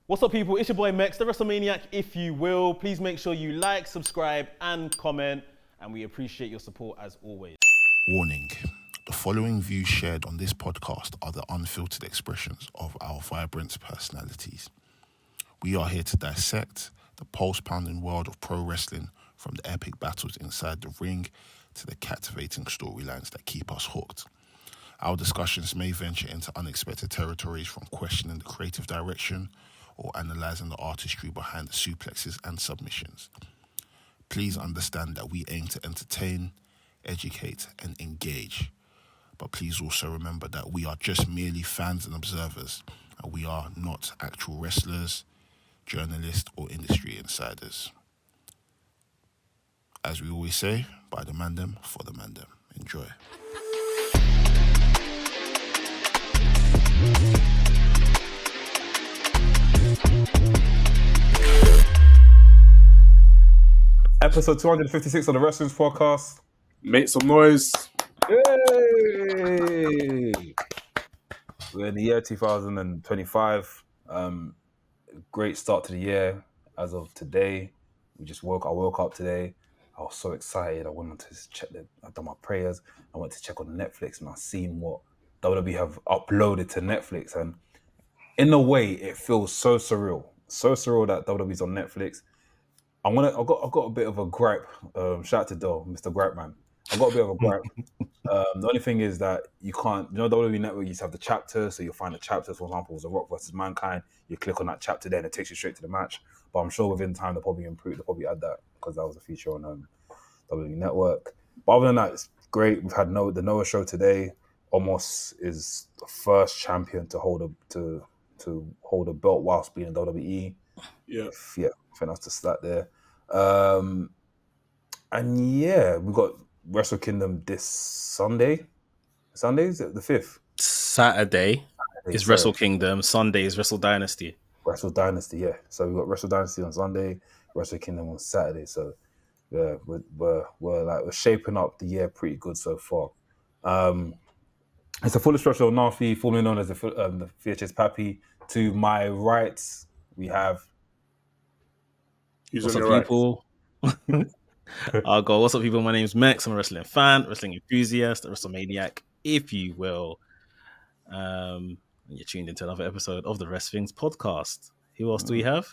What's up, people? It's your boy Mex, the WrestleManiac, if you will. Please make sure you like, subscribe, and comment, and we appreciate your support as always. Warning. The following views shared on this podcast are the unfiltered expressions of our vibrant personalities. We are here to dissect the pulse-pounding world of pro wrestling, from the epic battles inside the ring to the captivating storylines that keep us hooked. Our discussions may venture into unexpected territories, from questioning the creative direction or analysing the artistry behind the suplexes and submissions. Please understand that we aim to entertain, educate, and engage. But please also remember that we are just merely fans and observers, and we are not actual wrestlers, journalists, or industry insiders. As we always say, by the Mandem, for the Mandem. Enjoy. Episode 256 of the Wrestling's podcast. Make some noise. Yay! We're in the year 2025. Great start to the year as of today. I woke up today. I was so excited. I went to check I've done my prayers. I went to check on Netflix and I seen what WWE have uploaded to Netflix. And in a way, it feels so surreal. So surreal that WWE's on Netflix. I've got a bit of a gripe. Shout out to Dole, Mr. Gripe Man. I've got a bit of a gripe. The only thing is that you can't, WWE Network used to have the chapters, so you'll find the chapters. For example, it was The Rock versus Mankind. You click on that chapter there and it takes you straight to the match. But I'm sure within time they'll probably add that, because that was a feature on WWE Network. But other than that, it's great. We've had the Noah show today. Omos is the first champion to hold a belt whilst being in WWE. Yeah, I think that's the stat there. And yeah, we've got Wrestle Kingdom this Sunday. Sunday is it the 5th? Saturday is Wrestle Kingdom. Sunday is Wrestle Dynasty. Wrestle Dynasty, yeah. So we've got Wrestle Dynasty on Sunday, Wrestle Kingdom on Saturday. So yeah, we're shaping up the year pretty good so far. It's a full special Nafi, formerly known as the VHS Pappy. To my right, we have. What's up, people? I'll go. What's up, people? My name's Mex. I'm a wrestling fan, wrestling enthusiast, a WrestleManiac, if you will. You're tuned into another episode of the WRESTHINGS podcast. Who else do we have?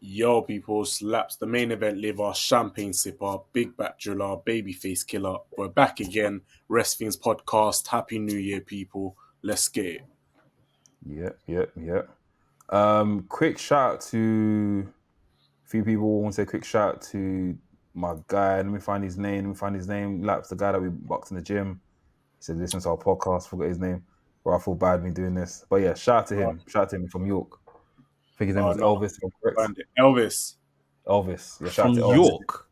Yo, people, Slaps, the main event liver, champagne sipper, big back driller, babyface killer. We're back again. WRESTHINGS podcast. Happy New Year, people. Let's get it. Yeah. Quick shout out to a few people. I want to say quick shout out to my guy. Let me find his name. Laps, the guy that we boxed in the gym. He said, listen to our podcast. Forgot his name. But I feel bad me doing this. But yeah, shout out to him. Shout out to him from York. I think his name was Elvis. Elvis. Yeah, shout out to Elvis. York.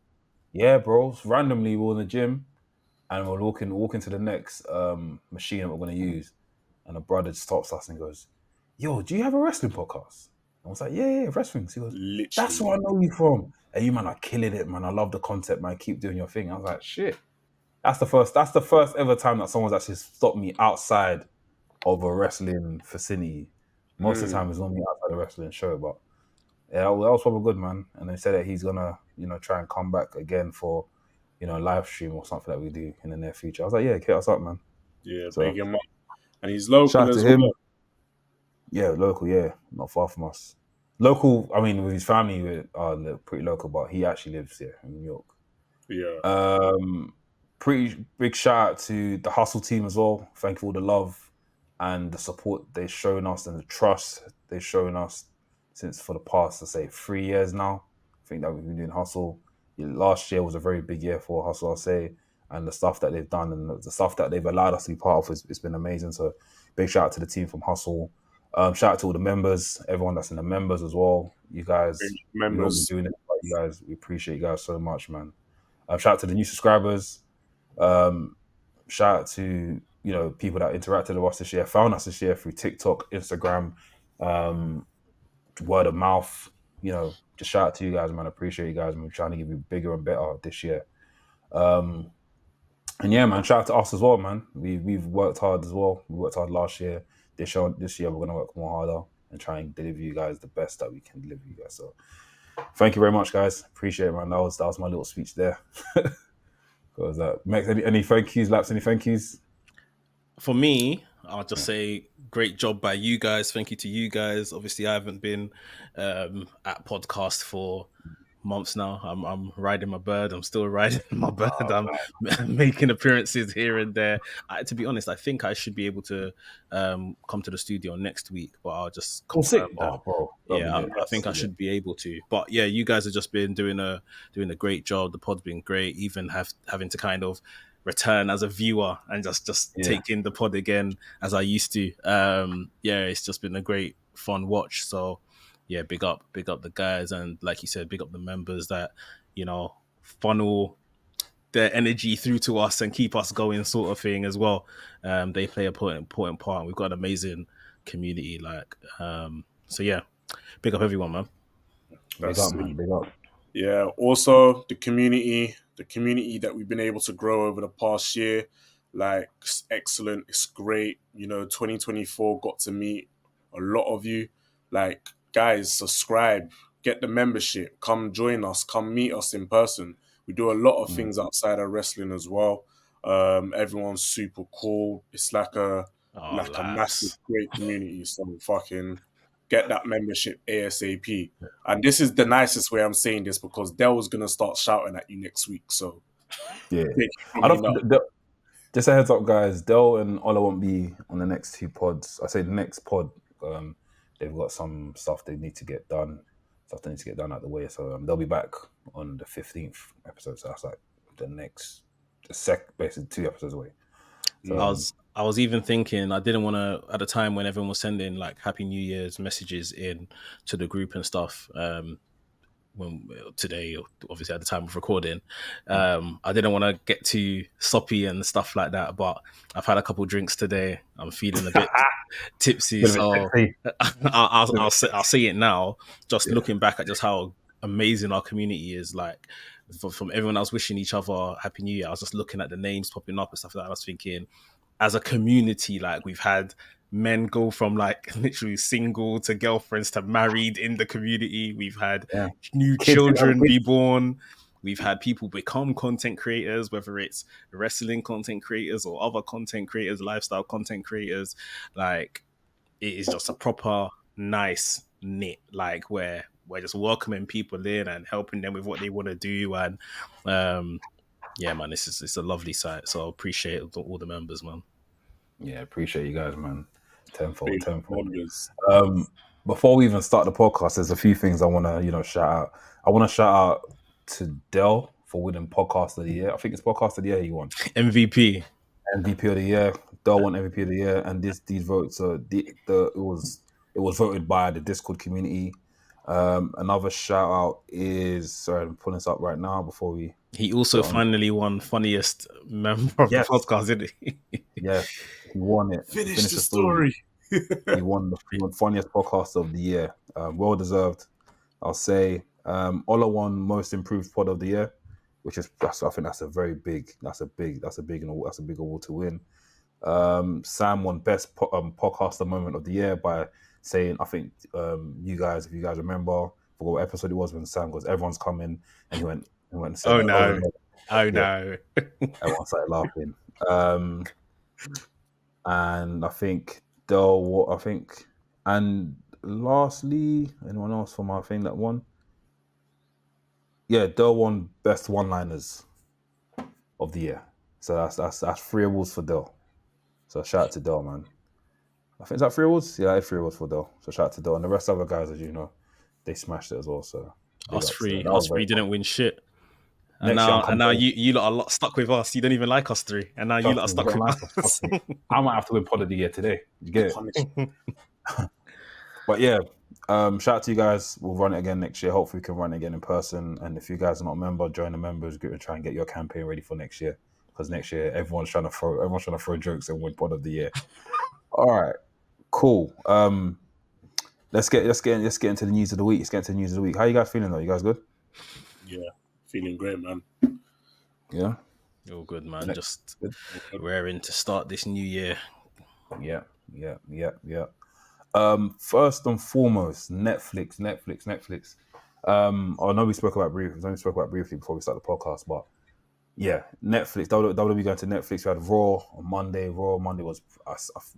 Yeah, bro. Randomly, we were in the gym and we're walking to the next machine that we're going to use. And a brother stops us and goes, yo, do you have a wrestling podcast? I was like, yeah, wrestling. So he goes, literally, that's where I know you from. And you, man, are killing it, man. I love the concept, man. Keep doing your thing. I was like, shit. That's the first ever time that someone's actually stopped me outside of a wrestling vicinity. Most of the time it's normally outside a wrestling show, but yeah, that was probably good, man. And they said that he's gonna, try and come back again for, live stream or something that we do in the near future. I was like, yeah, hit us up, man. Yeah, so, big him up. And he's local shout as to him. well. Yeah, local, yeah. Not far from us. Local, I mean, with his family, they're pretty local, but he actually lives here in New York. Yeah. Pretty big shout out to the Hustle team as well. Thank you for all the love and the support they've shown us and the trust they've shown us since for the past, let's say, 3 years now. I think that we've been doing Hustle. Last year was a very big year for Hustle, I'll say, and the stuff that they've done and the stuff that they've allowed us to be part of, it's been amazing. So big shout out to the team from Hustle. Shout out to all the members, everyone that's in the members as well. You guys, members doing it. You guys, we appreciate you guys so much, man. Shout out to the new subscribers. Shout out to people that interacted with us this year, found us this year through TikTok, Instagram, word of mouth. Just shout out to you guys, man. I appreciate you guys. We're trying to give you bigger and better this year. And yeah, man, shout out to us as well, man. We've worked hard as well. We worked hard last year. This year we're gonna work more harder and try and deliver you guys the best that we can deliver you guys. So thank you very much, guys. Appreciate it, man. That was my little speech there. Because Max, any thank yous, Laps, any thank yous? For me, I'll just say great job by you guys. Thank you to you guys. Obviously, I haven't been at podcast for months now. I'm riding my bird. I'm still riding my bird. I'm making appearances here and there. To be honest, I think I should be able to come to the studio next week, but I'll just confirm that. Oh, bro. Yeah, I think I should be able to. But yeah, you guys have just been doing a great job. The pod's been great. Even having to kind of return as a viewer and just take in the pod again as I used to. It's just been a great fun watch. So yeah, big up the guys, and like you said, big up the members that, you know, funnel their energy through to us and keep us going, sort of thing as well. They play a important part. We've got an amazing community, so yeah, big up everyone, man. Big up, man. Big up. Yeah. Also, the community that we've been able to grow over the past year, like, it's excellent. It's great. You know, 2024 got to meet a lot of you. Like, guys, subscribe, get the membership, come join us, come meet us in person. We do a lot of things outside of wrestling as well. Everyone's super cool. It's like a massive, great community. So fucking get that membership ASAP. And this is the nicest way I'm saying this, because Dell's gonna start shouting at you next week. So yeah, just a heads up, guys. Dell and Ola won't be on the next two pods. I say the next pod. They've got some stuff they need to get done. Stuff they need to get done out the way. So they'll be back on the 15th episode. So that's like basically 2 episodes away. So, I was even thinking, I didn't want to, at the time when everyone was sending like Happy New Year's messages in to the group and stuff, today, obviously at the time of recording, I didn't want to get too soppy and stuff like that, but I've had a couple drinks today. I'm feeling a bit tipsy, so I'll say it now. Just looking back at just how amazing our community is, like from everyone else wishing each other Happy New Year. I was just looking at the names popping up and stuff like that. I was thinking, as a community, like, we've had men go from like literally single to girlfriends to married in the community. We've had new children be born. We've had people become content creators, whether it's wrestling content creators or other content creators, lifestyle content creators. Like, it is just a proper nice knit, like, where we're just welcoming people in and helping them with what they want to do. And yeah, man, it's a lovely site. So I appreciate all the members, man. Yeah, appreciate you guys, man. Tenfold. Before we even start the podcast, there's a few things I want to, shout out. I want to shout out to Dell for winning Podcast of the Year. I think it's Podcast of the Year he won. MVP of the Year. Dell won MVP of the Year, and these votes. It was voted by the Discord community. Another shout out is, sorry, I'm pulling this up right now before we. He also finally won funniest member of the podcast, didn't he? Yeah, he won it. Finish the story. He won funniest podcast of the year. Well deserved, I'll say. Ola won most improved pod of the year, which is, I think that's a big award to win. Sam won best podcaster moment of the year by saying, I think you guys, if you guys remember, I forgot what episode it was, when Sam goes, everyone's coming, and he went and said, oh no. Everyone started laughing. And I think Dell, and lastly, anyone else from our thing that won? Yeah, Dell won best one-liners of the year. So that's 3 awards for Dell. So shout out to Dell, man. I think, is that 3 awards? Yeah, 3 awards for Dell. So shout out to Dell. And the rest of the guys, as you know, they smashed it as well. So us three didn't win shit. And now you lot are a lot stuck with us. You don't even like us 3. And now you lot are stuck with us. I might have to win pod of the year today. You get it? But yeah, shout out to you guys. We'll run it again next year. Hopefully we can run it again in person. And if you guys are not a member, join the members group and try and get your campaign ready for next year. Because next year everyone's trying to throw jokes and win pod of the year. All right, cool. Let's get into the news of the week. How you guys feeling though? You guys good? Yeah, feeling great, man. Yeah, all good, man. Just raring to start this new year. Yeah. First and foremost, Netflix. I know we spoke about briefly before we start the podcast, but yeah, Netflix. WWE going to Netflix. We had Raw on Monday. Raw Monday was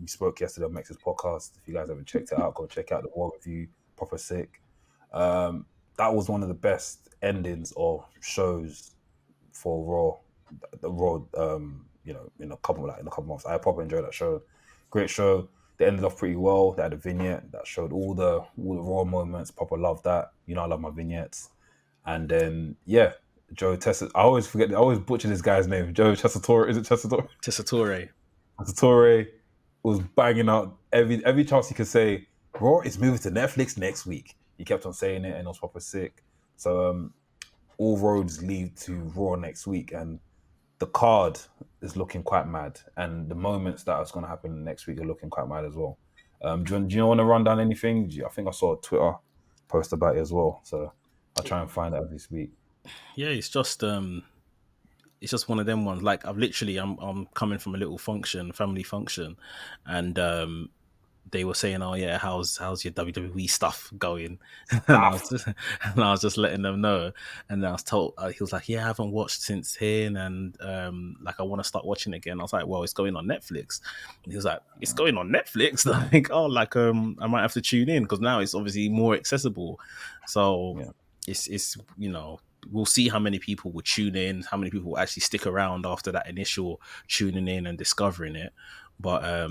we spoke yesterday on Mex's podcast. If you guys haven't checked it out, go check out the Raw review. Proper sick. That was one of the best endings of shows for Raw. The Raw, in a couple months. I proper enjoyed that show. Great show. They ended off pretty well. They had a vignette that showed all the Raw moments. Proper love that. You know, I love my vignettes. And then Joe Tessa. I always butcher this guy's name. Joe Tessitore. Is it Tessitore? Tessitore was banging out every chance he could say, Raw is moving to Netflix next week. He kept on saying it and it was proper sick. So all roads lead to Raw next week, and the card is looking quite mad, and the moments that is going to happen next week are looking quite mad as well. Do you want to run down anything? I think I saw a Twitter post about it as well, so I'll try and find out this week. Yeah, it's just one of them ones. Like I'm coming from a little family function, and they were saying, "Oh yeah, how's your WWE stuff going?" and I was just letting them know. And I was told, he was like, "Yeah, I haven't watched since here, and like I want to start watching again." I was like, "Well, it's going on Netflix." And he was like, "It's going on Netflix?" Like, oh, like I might have to tune in because now it's obviously more accessible. So it's we'll see how many people will tune in, how many people will actually stick around after that initial tuning in and discovering it. But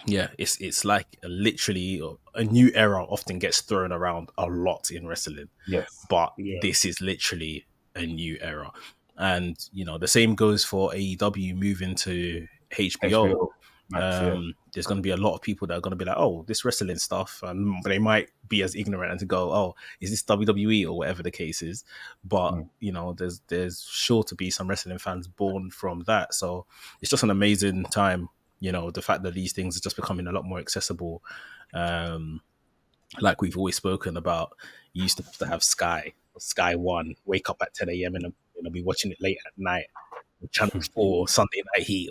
it's like literally a new era often gets thrown around a lot in wrestling. Yes. But this is literally a new era. And, the same goes for AEW moving to HBO. There's going to be a lot of people that are going to be like, oh, this wrestling stuff. And they might be as ignorant and to go, oh, is this WWE or whatever the case is? But, there's sure to be some wrestling fans born from that. So it's just an amazing time. The fact that these things are just becoming a lot more accessible. Like we've always spoken about, you used to have to have Sky One, wake up at 10 a.m. and be watching it late at night, Channel 4, Sunday Night Heat,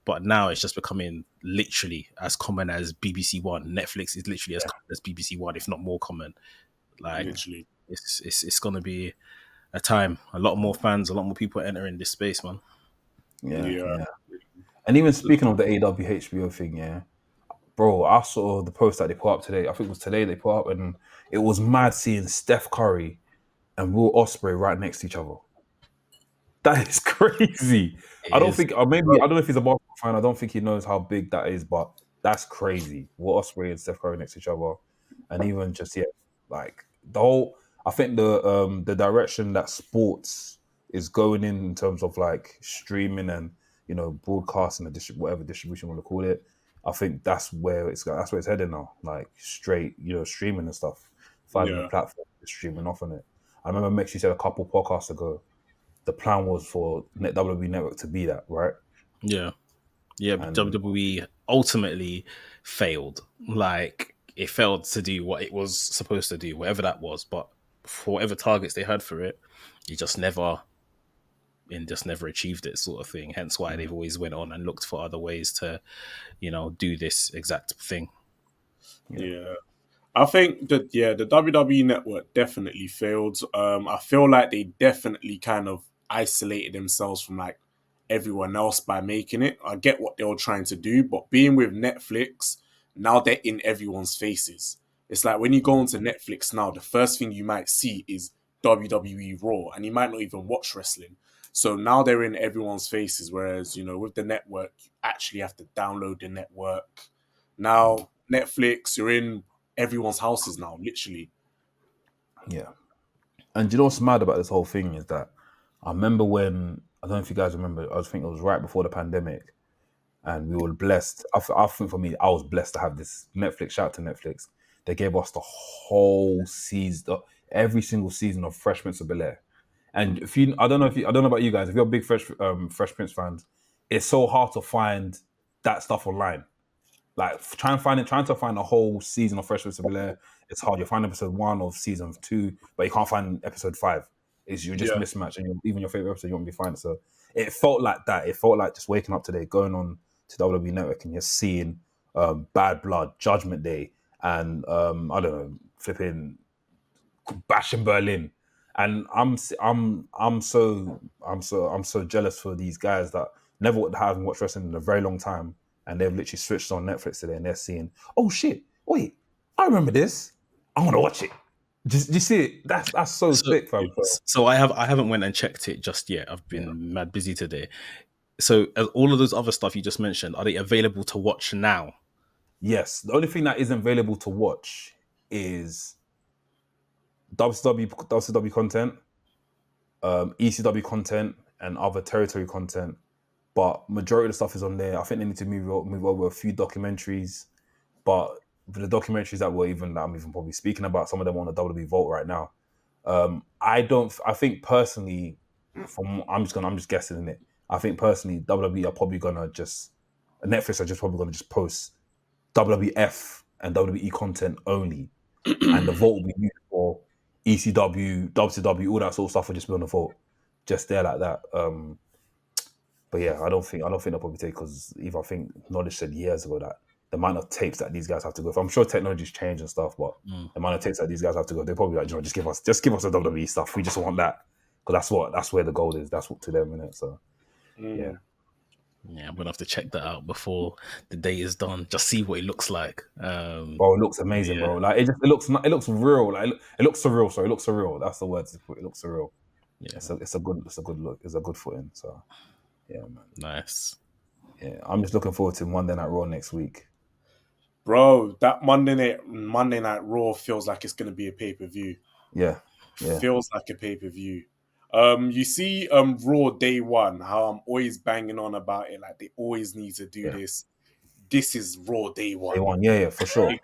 but now it's just becoming literally as common as BBC One. Netflix is literally as common as BBC One, if not more common. Like, literally, it's going to be a time. A lot more fans, a lot more people entering this space, man. Yeah. And even speaking of the AEW HBO thing, bro, I saw the post that they put up today. I think it was today they put up, and it was mad seeing Steph Curry and Will Ospreay right next to each other. That is crazy. I don't know if he's a basketball fan. I don't think he knows how big that is, but that's crazy. Will Ospreay and Steph Curry next to each other, and even just like the whole. I think the direction that sports is going in terms of like streaming and broadcasting and whatever distribution you want to call it. I think that's where it's heading now. Like straight, streaming and stuff. Finding a platform streaming off on it. I remember Mex, you said a couple podcasts ago, the plan was for WWE Network to be that, right? Yeah. And WWE ultimately failed. Like it failed to do what it was supposed to do, whatever that was. But for whatever targets they had for it, it just never achieved it, sort of thing. Hence why they've always went on and looked for other ways to, do this exact thing. Yeah. I think that, the WWE Network definitely failed. I feel like they definitely kind of isolated themselves from like everyone else by making it. I get what they were trying to do, but being with Netflix, now they're in everyone's faces. It's like when you go onto Netflix now, the first thing you might see is WWE Raw, and you might not even watch wrestling. So now they're in everyone's faces, whereas, with the network, you actually have to download the network. Now, Netflix, you're in everyone's houses now, literally. Yeah. And do you know what's mad about this whole thing is that I remember when, I don't know if you guys remember, I think it was right before the pandemic, and we were blessed. I think for me, I was blessed to have this Netflix. Shout out to Netflix. They gave us the whole season, every single season of Fresh Prince of Bel-Air. And I don't know about you guys, if you're big Fresh Prince fans, it's so hard to find that stuff online. Like trying to find a whole season of Fresh Prince of Bel-Air, it's hard. You find episode 1 of season 2, but you can't find episode 5. You're just mismatched, and even your favorite episode you won't be finding. So it felt like that. It felt like just waking up today, going on to WWE Network, and just seeing Bad Blood, Judgment Day, and I don't know, flipping Bash in Berlin. And I'm so jealous for these guys that never haven't watched wrestling in a very long time, and they've literally switched on Netflix today, and they're seeing, oh shit, wait, I remember this. I want to watch it. Just you see it? That's so sick, fam. So I haven't went and checked it just yet. I've been mad busy today. So all of those other stuff you just mentioned, are they available to watch now? Yes. The only thing that isn't available to watch is WCW content, ECW content, and other territory content. But majority of the stuff is on there. I think they need to move over a few documentaries. But the documentaries that I'm even probably speaking about, some of them on the WWE Vault right now. I think personally, I'm just guessing in it. I think personally, WWE are probably gonna Netflix are just probably gonna just post WWF and WWE content only, and the vote will be used for ECW, WCW, all that sort of stuff will just be on the vote, just there like that. But yeah, I don't think they'll probably take, because I think Knowledge said years ago that the amount of tapes that these guys have to go through. I'm sure technology's changed and stuff, but the amount of tapes that these guys have to go, they're probably like, just give us the WWE stuff. We just want that, because that's where the gold is. That's what to them, innit? So yeah. Yeah, I'm gonna have to check that out before the day is done. Just see what it looks like. Bro, it looks amazing, bro. Like it looks real. Like it looks surreal. Sorry, it looks surreal. That's the word to put. It looks surreal. Yeah, it's a good look. It's a good footing. So yeah, man. Nice. Yeah, I'm just looking forward to Monday Night Raw next week. Bro, that Monday Night Raw feels like it's gonna be a pay-per-view. Yeah. Feels like a pay-per-view. You see Raw Day 1, how I'm always banging on about it, like they always need to do this. This is Raw Day 1. Day 1, yeah, for sure.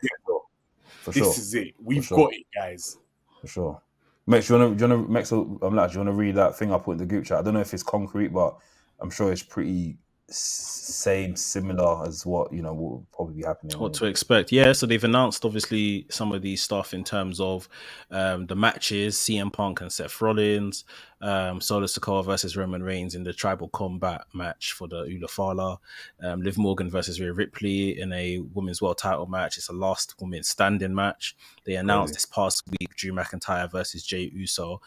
This is it. We've got it, guys. For sure. Max, do you wanna read that thing I put in the group chat? I don't know if it's concrete, but I'm sure it's pretty similar as what will probably be happening. What to expect? Yeah, so they've announced obviously some of these stuff in terms of the matches: CM Punk and Seth Rollins, Solo Sikoa versus Roman Reigns in the Tribal Combat match for the Ula Fala, Liv Morgan versus Rhea Ripley in a women's world title match. It's a last woman standing match. They announced this past week Drew McIntyre versus Jey Uso.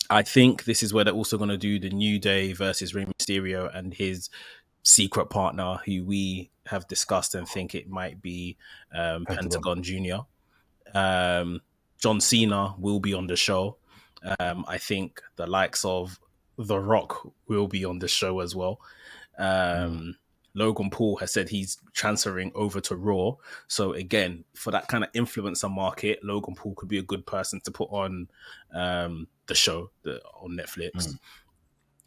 I think this is where they're also going to do the New Day versus Rey Mysterio and his secret partner, who we have discussed and think it might be Pentagon Jr. John Cena will be on the show. I think the likes of The Rock will be on the show as well. Logan Paul has said he's transferring over to Raw. So again, for that kind of influencer market, Logan Paul could be a good person to put on the show on Netflix.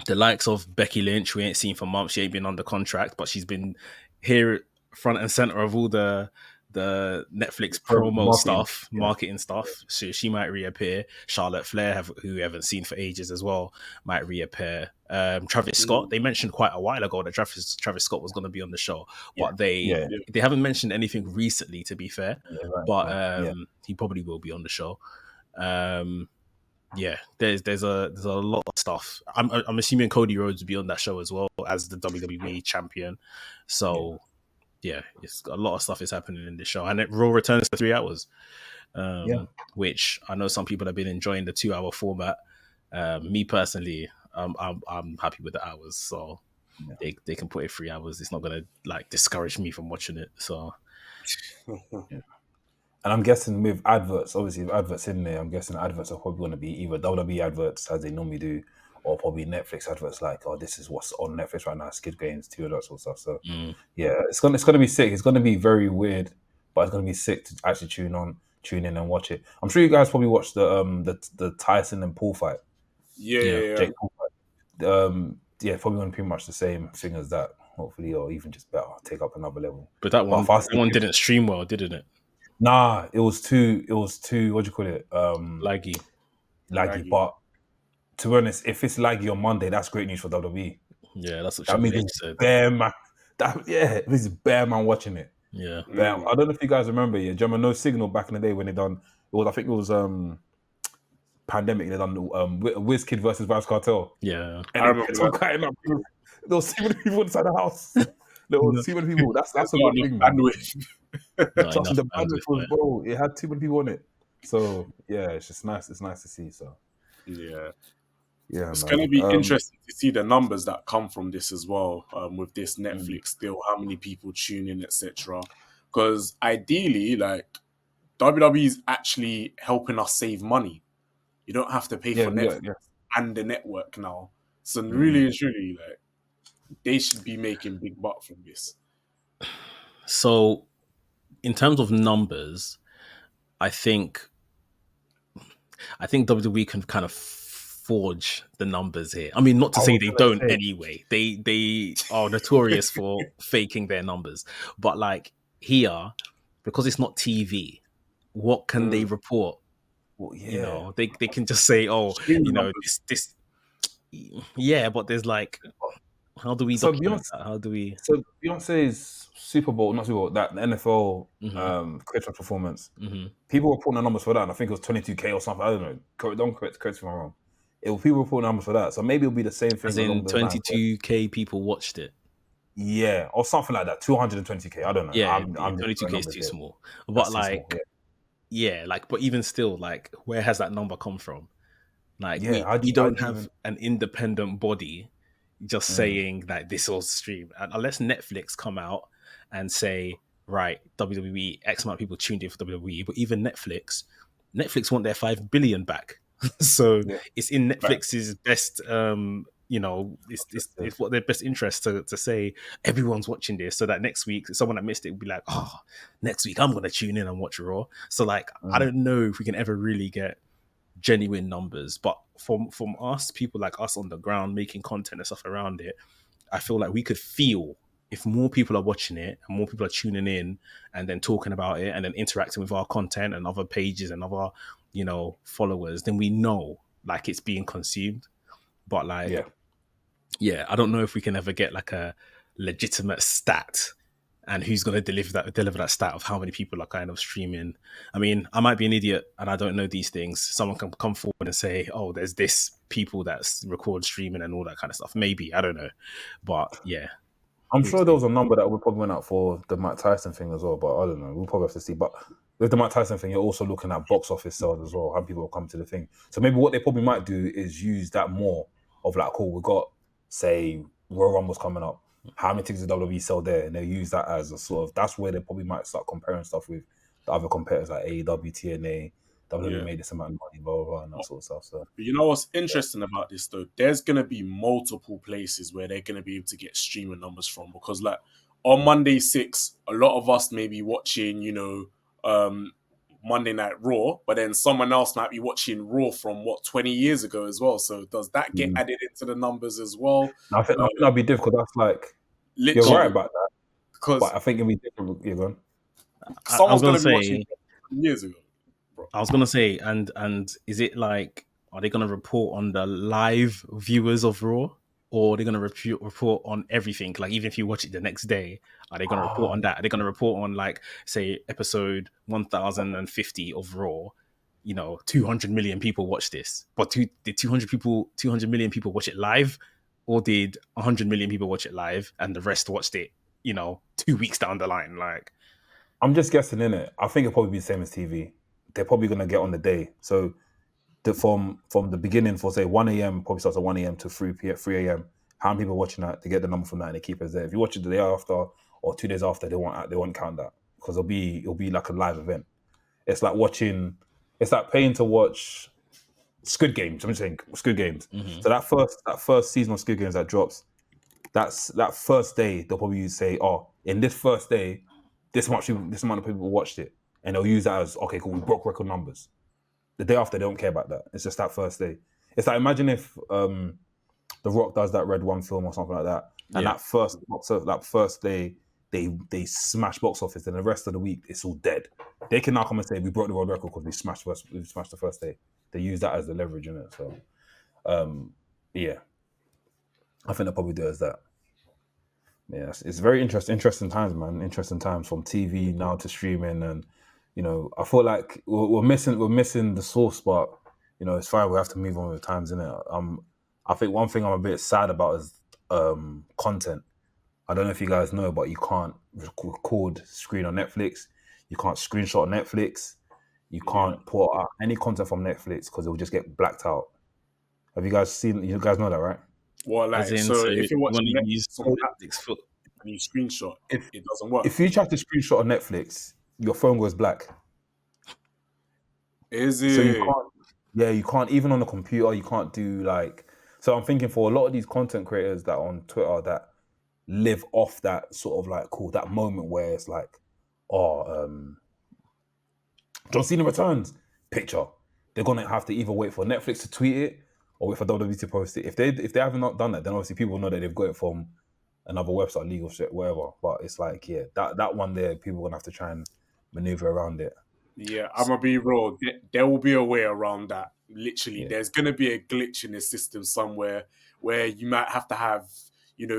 The likes of Becky Lynch, we ain't seen for months. She ain't been under contract, but she's been here front and center of all the Netflix promo stuff, marketing stuff. So she might reappear. Charlotte Flair, who we haven't seen for ages as well, might reappear. Travis Scott, they mentioned quite a while ago that Travis Scott was going to be on the show, but they haven't mentioned anything recently, to be fair. But he probably will be on the show. There's a lot of stuff. I'm assuming Cody Rhodes will be on that show as well as the WWE champion. So it's a lot of stuff is happening in this show, and Raw returns to 3 hours, which I know some people have been enjoying the 2-hour format. Me personally, I'm happy with the hours, so they can put it 3 hours. It's not gonna discourage me from watching it. So. And I'm guessing with adverts, obviously with adverts in there, I'm guessing adverts are probably going to be either WWE adverts as they normally do, or probably Netflix adverts like, oh, this is what's on Netflix right now, Skid Games, 2 of that sort of stuff. So it's gonna be sick. It's gonna be very weird, but it's gonna be sick to actually tune in and watch it. I'm sure you guys probably watched the Tyson and Paul fight. Jake Paul fight. Probably gonna be pretty much the same thing as that, hopefully, or even just better, take up another level. But that one didn't stream well, didn't it? Nah, it was too. What do you call it? Laggy. But to be honest, if it's laggy on Monday, that's great news for WWE. Yeah, that's what that means it's said. Bare man. This is bare man watching it. Yeah. I don't know if you guys remember. Yeah, do you remember No Signal back in the day when they done? I think it was Pandemic. They done WizKid versus Vibes Cartel. Yeah, and I remember. There was so many people inside the house. There was too many people. That's a Not good enough thing, man. bandwidth. Not Trust me, enough the bandwidth bandwidth for was, it. bro. It had too many people on it. So yeah, it's just nice. It's nice to see. So Yeah. yeah, It's man. going to be interesting to see the numbers that come from this as well, with this Mm. Netflix deal, how many people tune in, etc. Because ideally, like, WWE is actually helping us save money. You don't have to pay Yeah, for Netflix yeah, yeah. and the network now. So Mm-hmm. really and truly, like, they should be making big bucks from this. So, in terms of numbers, I think WWE can kind of forge the numbers here. I mean, not to I say was they gonna don't say. anyway. They are notorious for faking their numbers. But like here, because it's not TV, what can they report? Well, yeah. You know, they can just say, oh, Streaming you know, numbers. this yeah, but there's like, how do we So document that? How do we So Beyonce's Super Bowl, not Super Bowl, that the NFL Mhm. Christmas performance. Mhm. People were putting the numbers for that, and I think it was 22K or something. I don't know. Don't correct me if I'm wrong. It was people were putting numbers for that, so maybe it'll be the same thing As along in those lines. 22K people watched it? Yeah, or something like that. 220K. I don't know. Yeah, I'm just 22K throwing is numbers too here. small. That's But too small. like, yeah, like, but even still, like, where has that number come from? Like, Yeah, we I don't have even. an independent body just saying that this will stream. And unless Netflix come out and say, right, WWE, X amount of people tuned in for WWE, but even Netflix want their 5 billion back. So Yeah. it's in Right. Netflix's best, you know, it's what their best interest to say everyone's watching this, so that next week someone that missed it will be like, oh, next week I'm gonna tune in and watch Raw. So like, I don't know if we can ever really get genuine numbers, but from us, people like us on the ground making content and stuff around it, I feel like we could feel if more people are watching it and more people are tuning in and then talking about it and then interacting with our content and other pages and other, you know, followers, then we know like it's being consumed. But like, yeah, I don't know if we can ever get like a legitimate stat and who's going to deliver that stat of how many people are kind of streaming. I mean, I might be an idiot and I don't know these things. Someone can come forward and say, oh, there's this people that's record streaming and all that kind of stuff. Maybe, I don't know. But yeah. I'm sure there was a number that we probably went out for the Mike Tyson thing as well, but I don't know. We'll probably have to see. But with the Mike Tyson thing, you're also looking at box office sales as well, how people will come to the thing. So maybe what they probably might do is use that more of like, cool, we've got, say, Royal Rumble's coming up. How many tickets did WWE sell there? And they'll use that as a sort of, that's where they probably might start comparing stuff with the other competitors like AEW, TNA, WWE made this amount of money, blah, blah, blah, and that sort of stuff. So, But you know what's interesting about this though? There's gonna be multiple places where they're gonna be able to get streaming numbers from, because like on Monday 6, a lot of us may be watching, you know, Monday Night Raw, but then someone else might be watching Raw from 20 years ago as well. So does that get added into the numbers as well? I think that'd be difficult. That's like, Literally, you're right about that, because but I think it'd be different. You're going. someone's gonna be watching years ago. Bro. I was gonna say, and is it like, are they gonna report on the live viewers of Raw, or are they gonna report on everything? Like even if you watch it the next day, are they gonna report on that? Are they gonna report on like, say, episode 1050 of Raw? You know, 200 million people watch this, but did 200 million people watch it live, or did 100 million people watch it live and the rest watched it, you know, 2 weeks down the line? Like, I'm just guessing, innit? I think it'll probably be the same as TV. They're probably gonna get on the day. So from the beginning, for say 1 a.m. probably starts at 1 a.m. to 3 a.m. How many people are watching that? They get the number from that and they keep it there. If you watch it the day after or 2 days after, they won't count that, because it'll be like a live event. It's like paying to watch Squid Games. I'm just saying Squid Games. So that first season of Squid Games that drops, that first day they'll probably say, oh, in this first day, this amount of people watched it, and they'll use that as, okay, cool, we broke record numbers. The day after, they don't care about that. It's just that first day. It's like, imagine if The Rock does that Red One film or something like that, and that first day they smash box office, and the rest of the week it's all dead. They can now come and say, we broke the world record because we smashed the first day. They use that as the leverage in it. So, yeah, I think they'll probably do it as that. Yeah, it's very interesting times, man. Interesting times, from TV now to streaming, and you know, I feel like we're missing the source, but you know, it's fine. We have to move on with times, innit? I think one thing I'm a bit sad about is content. I don't know if you guys know, but you can't record screen on Netflix. You can't screenshot on Netflix. You can't put out any content from Netflix because it will just get blacked out. Have you guys seen? You guys know that, right? Well, like, As in, so so if you're you want watching to use Netflix on that Netflix foot. and you screenshot, If it doesn't work. if you try to screenshot on Netflix, your phone goes black. Is it? So you can't. Yeah, you can't even on the computer. You can't do like. So I'm thinking for a lot of these content creators that are on Twitter that live off that sort of like that moment where it's like, John Cena returns picture. They're gonna have to either wait for Netflix to tweet it or wait for WWE to post it. If they haven't not done that, then obviously people know that they've got it from another website, legal shit, whatever. But it's like, yeah, that one there, people are gonna have to try and maneuver around it. Yeah, I'm gonna be real. There will be a way around that. Literally, Yeah. there's gonna be a glitch in the system somewhere where you might have to have,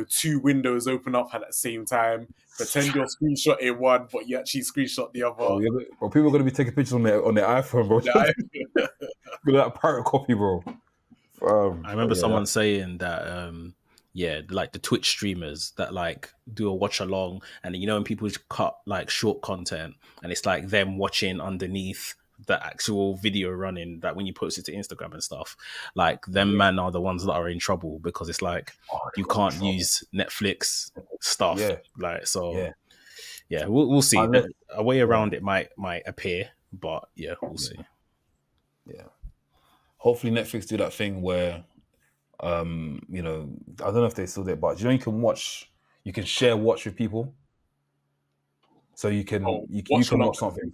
two windows open up at the same time. Pretend you're screenshotting one, but you actually screenshot the other. Bro, people are gonna be taking pictures on their iPhone, bro. Look at that pirate copy, bro. I remember someone saying that, like the Twitch streamers that like do a watch along, and when people just cut like short content, and it's like them watching underneath the actual video running, that when you post it to Instagram and stuff, like them man are the ones that are in trouble because it's like you can't use Netflix stuff, we'll see. A way around it might appear, but we'll see. Yeah. Hopefully Netflix do that thing where, I don't know if they still do it, but you can share watch with people. So you can watch something.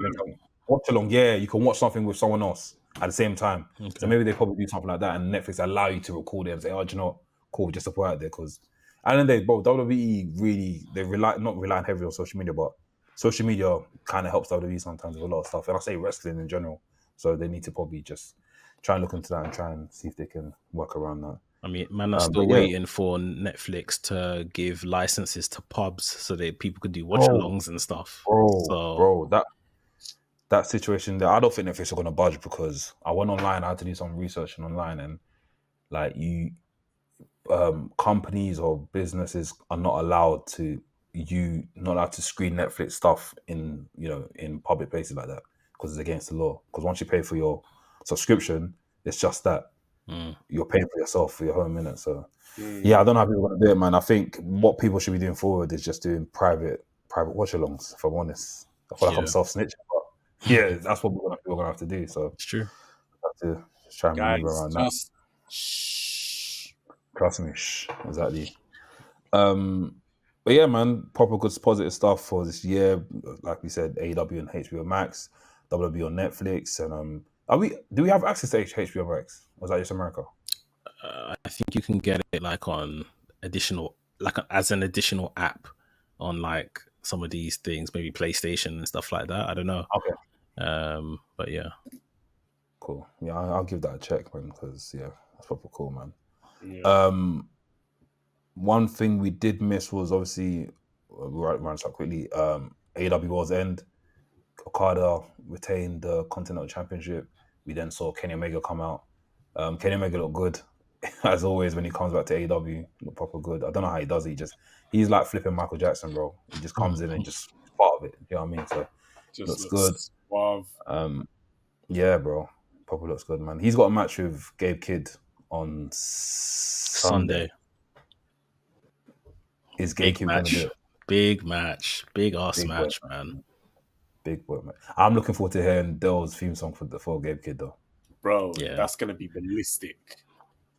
Watch along, yeah. You can watch something with someone else at the same time. Okay. So maybe they probably do something like that, and Netflix allow you to record it and say, "Oh, do you know, cool, just to put it out there." Because at the end of the day, WWE really not relying heavily on social media, but social media kind of helps WWE sometimes with a lot of stuff. And I say wrestling in general, so they need to probably just try and look into that and try and see if they can work around that. I mean, man, I'm still waiting for Netflix to give licenses to pubs so that people could do watch-alongs and stuff. Bro, that situation there, I don't think Netflix are going to budge because I went online, I had to do some research online, and like companies or businesses are not allowed to screen Netflix stuff in public places like that because it's against the law. Because once you pay for your subscription, it's just that you're paying for yourself for your home minute. So yeah, I don't know how people are going to do it, man. I think what people should be doing forward is just doing private watch-alongs. If I'm honest, I feel like I'm self-snitching, but yeah, that's what we're going to have to do. So it's true. I have to just try and maneuver around that. Trust me, exactly. But yeah, man, proper good positive stuff for this year. Like we said, AEW and HBO Max, WWE on Netflix, and do we have access to HBO Max? Or is that just America? I think you can get it like on as an additional app on like some of these things, maybe PlayStation and stuff like that. I don't know. Okay. But yeah. Cool. Yeah, I'll give that a check, man, because that's proper cool, man. Yeah. One thing we did miss was obviously we ran so quickly. AEW World's End. Okada retained the Continental Championship. We then saw Kenny Omega come out. Kenny Omega looked good as always when he comes back to AEW. Look proper good. I don't know how he does it. He's like flipping Michael Jackson, bro. He just comes in and just part of it. You know what I mean? So looks good. Suave. Yeah, bro. Proper looks good, man. He's got a match with Gabe Kidd on Sunday. Is Gabe Kidd going to do it? Big match. Big ass match, man. Big boy, man. I'm looking forward to hearing Dell's theme song for Gabe Kidd, though. Bro, that's going to be ballistic.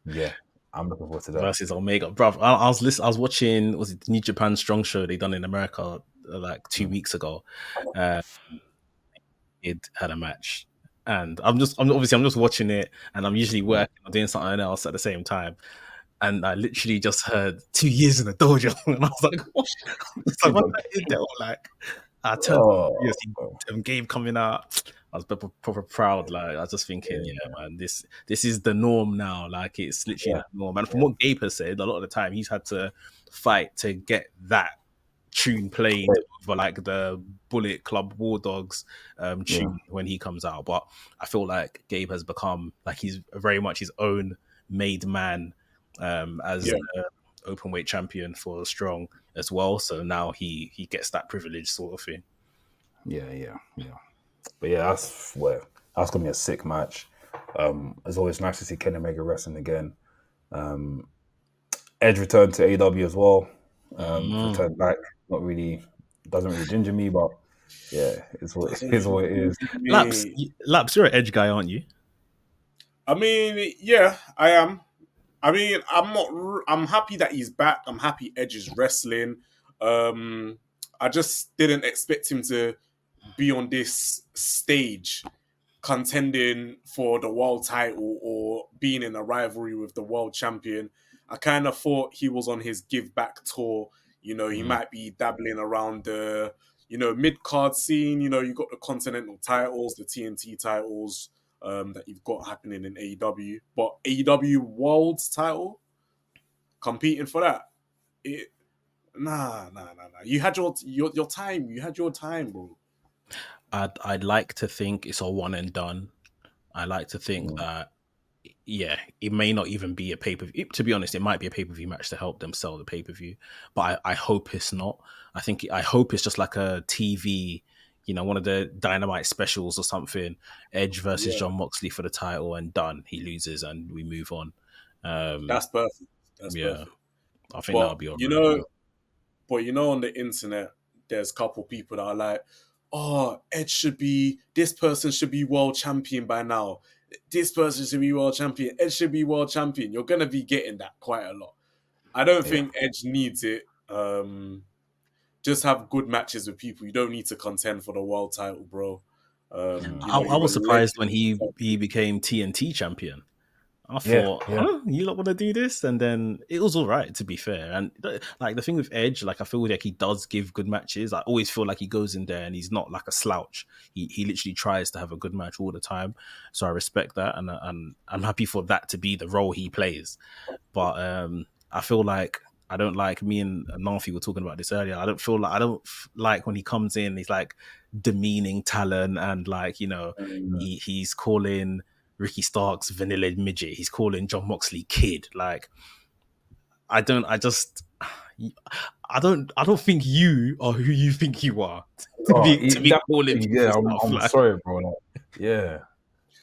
Yeah, I'm looking forward to that. Versus Omega. Bro, I was watching, was it the New Japan Strong show they done in America like 2 weeks ago? It had a match. And I'm just watching it, and I'm usually working or doing something else at the same time. And I literally just heard 2 years in the dojo, and I was like, "What?" What is that? Like, I turned Gabe coming out. I was proper proud. Like, I was just thinking, man, this is the norm now. Like, it's literally the norm. And from what Gabe has said, a lot of the time he's had to fight to get that tune played for like the Bullet Club War Dogs tune when he comes out. But I feel like Gabe has become like he's very much his own made man as open weight champion for Strong. as well. So now he gets that privilege sort of thing. Yeah. But yeah, that's gonna be a sick match. It's always nice to see Kenny Omega wrestling again. Edge returned to AEW as well. Returned back. Doesn't really ginger me, but yeah, it's what it is. Laps, you're an Edge guy, aren't you? I mean, yeah, I am. I mean, I'm happy that he's back. I'm happy Edge is wrestling. I just didn't expect him to be on this stage contending for the world title or being in a rivalry with the world champion. I kind of thought he was on his give back tour. You know, he might be dabbling around the, mid card scene. You know, you got the Continental titles, the TNT titles that you've got happening in AEW, but AEW World title competing for that. Nah. You had your time. You had your time, bro. I'd like to think it's a one and done. I like to think that, yeah, it may not even be a pay-per-view. To be honest, it might be a pay-per-view match to help them sell the pay-per-view. But I hope it's not. I hope it's just like a TV, one of the Dynamite specials or something. Edge versus John Moxley for the title and done. He loses and we move on. That's perfect. That's perfect. I think that'll be all right. But on the internet, there's a couple people that are like, oh, this person should be world champion by now. This person should be world champion. Edge should be world champion. You're going to be getting that quite a lot. I don't think Edge needs it. Just have good matches with people. You don't need to contend for the world title, bro. I was surprised when he became TNT champion. I thought, you not want to do this? And then it was all right, to be fair. And like the thing with Edge, like I feel like he does give good matches. I always feel like he goes in there and he's not like a slouch. He literally tries to have a good match all the time. So I respect that, and I'm happy for that to be the role he plays. But I feel like I don't like, me and Nafi were talking about this earlier. I don't like when he comes in, he's like demeaning talent and like, he's calling Ricky Starks vanilla midget. He's calling John Moxley kid. Like, I don't think you are who you think you are to be calling people. Yeah, stuff. I'm like, sorry, bro. Like, yeah.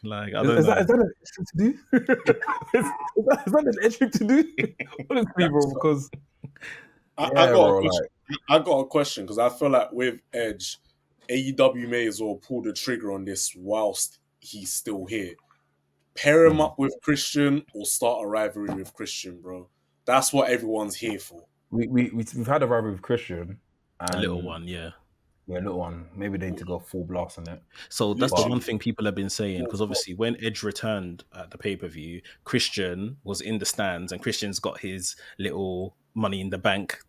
Like, I don't know. Is that an extra to do? is that an extra to do? Honestly, bro, because I got a question because I feel like with Edge, AEW may as well pull the trigger on this whilst he's still here. Pair him up with Christian or start a rivalry with Christian, bro. That's what everyone's here for. We've had a rivalry with Christian. A little one, yeah. Yeah, a little one. Maybe they need to go full blast on it. So that's the one thing people have been saying, because obviously when Edge returned at the pay-per-view, Christian was in the stands and Christian's got his little Money in the Bank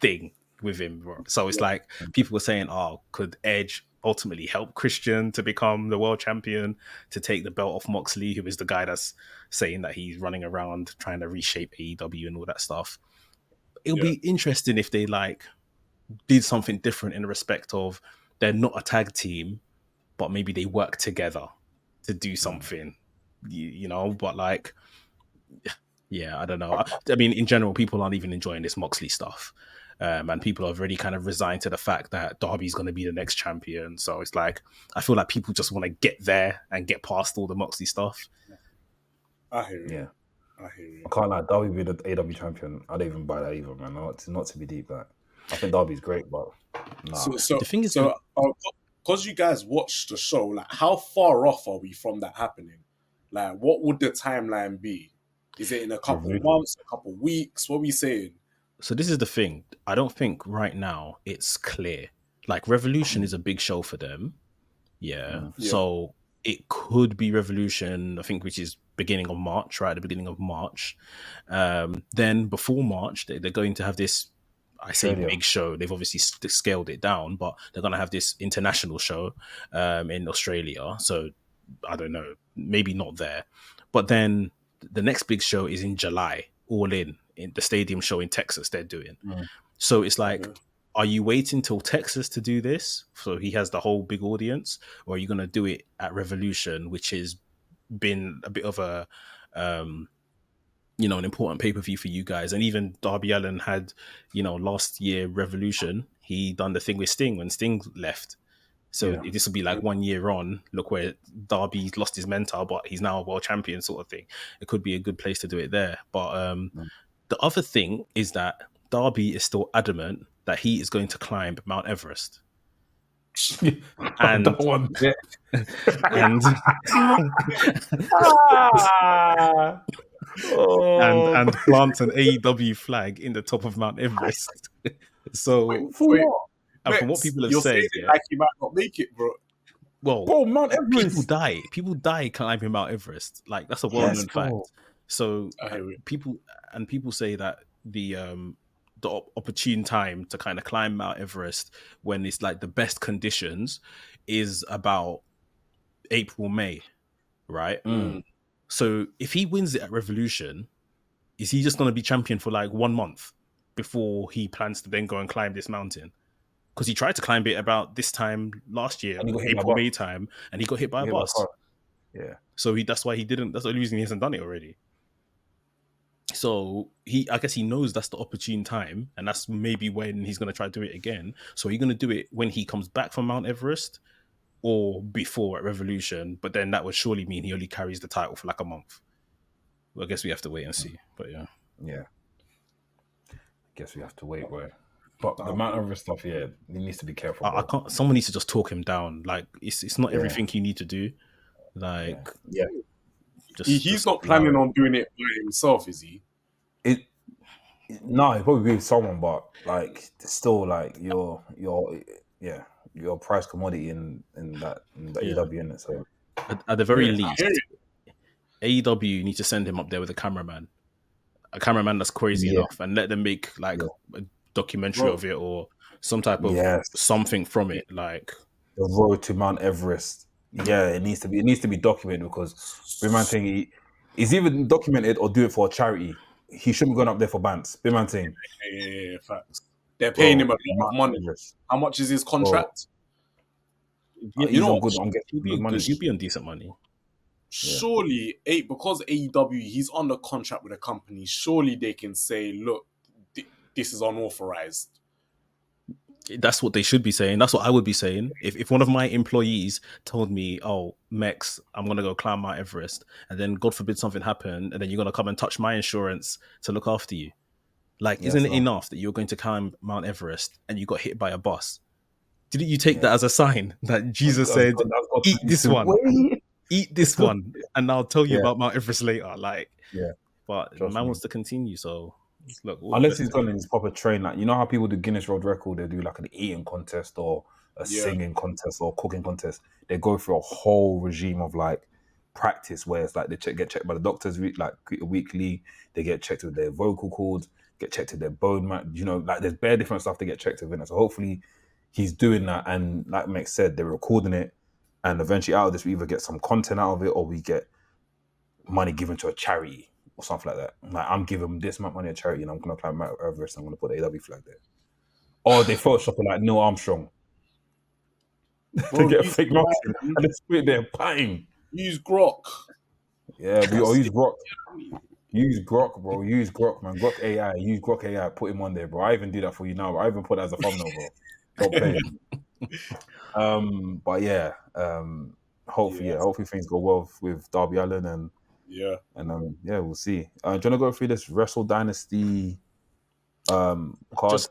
thing with him, bro. So it's like people were saying, could Edge ultimately help Christian to become the world champion, to take the belt off Moxley, who is the guy that's saying that he's running around trying to reshape AEW and all that stuff. It'll be interesting if they like did something different in respect of they're not a tag team, but maybe they work together to do something, but like, yeah, I don't know. I mean, in general, people aren't even enjoying this Moxley stuff. And people have already kind of resigned to the fact that Darby's going to be the next champion. So it's like, I feel like people just want to get there and get past all the Moxley stuff. I hear you. Yeah. I hear you. I can't like Darby being the AEW champion. I don't even buy that either, man. Not to be deep. Like, I think Darby's great, but nah. So the thing is, because you guys watched the show, like, how far off are we from that happening? Like, what would the timeline be? Is it in a couple of months, a couple of weeks? What are we saying? So this is the thing. I don't think right now it's clear. Like, Revolution is a big show for them. Yeah. So it could be Revolution, I think, which is beginning of March, right? At the beginning of March. Then before March, they're going to have this, I say big show. They've obviously scaled it down, but they're going to have this international show in Australia. So I don't know, maybe not there. But then the next big show is in July, All In the stadium show in Texas they're doing. So it's like, are you waiting till Texas to do this so he has the whole big audience, or are you going to do it at Revolution, which has been a bit of a an important pay-per-view for you guys. And even Darby Allin had, last year Revolution, he done the thing with Sting when Sting left. So this will be like 1 year on. Look where Darby lost his mentor, but he's now a world champion sort of thing. It could be a good place to do it there. But the other thing is that Darby is still adamant that he is going to climb Mount Everest. And that one bit. and and plant an AEW flag in the top of Mount Everest. So Wait, and from what people have you're said, saying like you might not make it, bro. Well, bro, Mount Everest. People die climbing Mount Everest. Like that's a well-known fact. So people say that the opportune time to kind of climb Mount Everest when it's like the best conditions is about April, May, right? So if he wins it at Revolution, is he just going to be champion for like 1 month before he plans to then go and climb this mountain? Because he tried to climb it about this time last year, April, May time, and he got hit by a bus. Yeah. So that's why he didn't. That's the only reason he hasn't done it already. So I guess he knows that's the opportune time, and that's maybe when he's going to try to do it again. So he's going to do it when he comes back from Mount Everest or before at Revolution. But then that would surely mean he only carries the title for like a month. Well, I guess we have to wait and see. But yeah. I guess we have to wait, bro. But the Mount Everest stuff, he needs to be careful. I can't. Someone needs to just talk him down. Like it's not everything you need to do. Like he's not planning on doing it by himself, is he? No, he'll probably be with someone, but like still, like you're a price commodity in the AEW, isn't it? So at the very least, AEW need to send him up there with a cameraman that's crazy enough, and let them make like a documentary of it or some type of something from it, like the road to Mount Everest. Yeah, it needs to be documented, because big man thing, he's either documented or do it for a charity. He shouldn't be going up there for bants. Big man thing. Yeah, facts. They're paying him a lot of money. How much is his contract? He'll be on decent money. Surely, because AEW, he's under contract with a company. Surely they can say, look, this is unauthorized. That's what they should be saying. That's what I would be saying. If one of my employees told me, oh, Mex, I'm going to go climb Mount Everest, and then God forbid something happened, and then you're going to come and touch my insurance to look after you. Like, isn't it enough that you're going to climb Mount Everest and you got hit by a bus? Didn't you take that as a sign that Jesus said, eat this one, and I'll tell you about Mount Everest later? Like, but the man wants to continue, so... Look, unless he's gone in his proper train, like you know how people do Guinness World Record, they do like an eating contest or a singing contest or cooking contest. They go through a whole regime of like practice where it's like they get checked by the doctors like weekly. They get checked with their vocal cords, get checked with their bone mat. Like there's bare different stuff they get checked with. So hopefully he's doing that, and like Mick said, they're recording it, and eventually out of this we either get some content out of it or we get money given to a charity or something like that. Like, I'm giving this much money to charity and I'm going to climb Mount Everest and I'm going to put the AW flag there. Or they Photoshop it like Neil Armstrong to get a fake mountain and they split their pine. Use Grok. Yeah, use Grok. Use Grok, bro. Use Grok, man. Grok AI. Use Grok AI. Put him on there, bro. I even do that for you now. I even put that as a thumbnail, bro. Don't play. But yeah, hopefully things go well with Darby Allin and we'll see. Do you want to go through this Wrestle Dynasty card?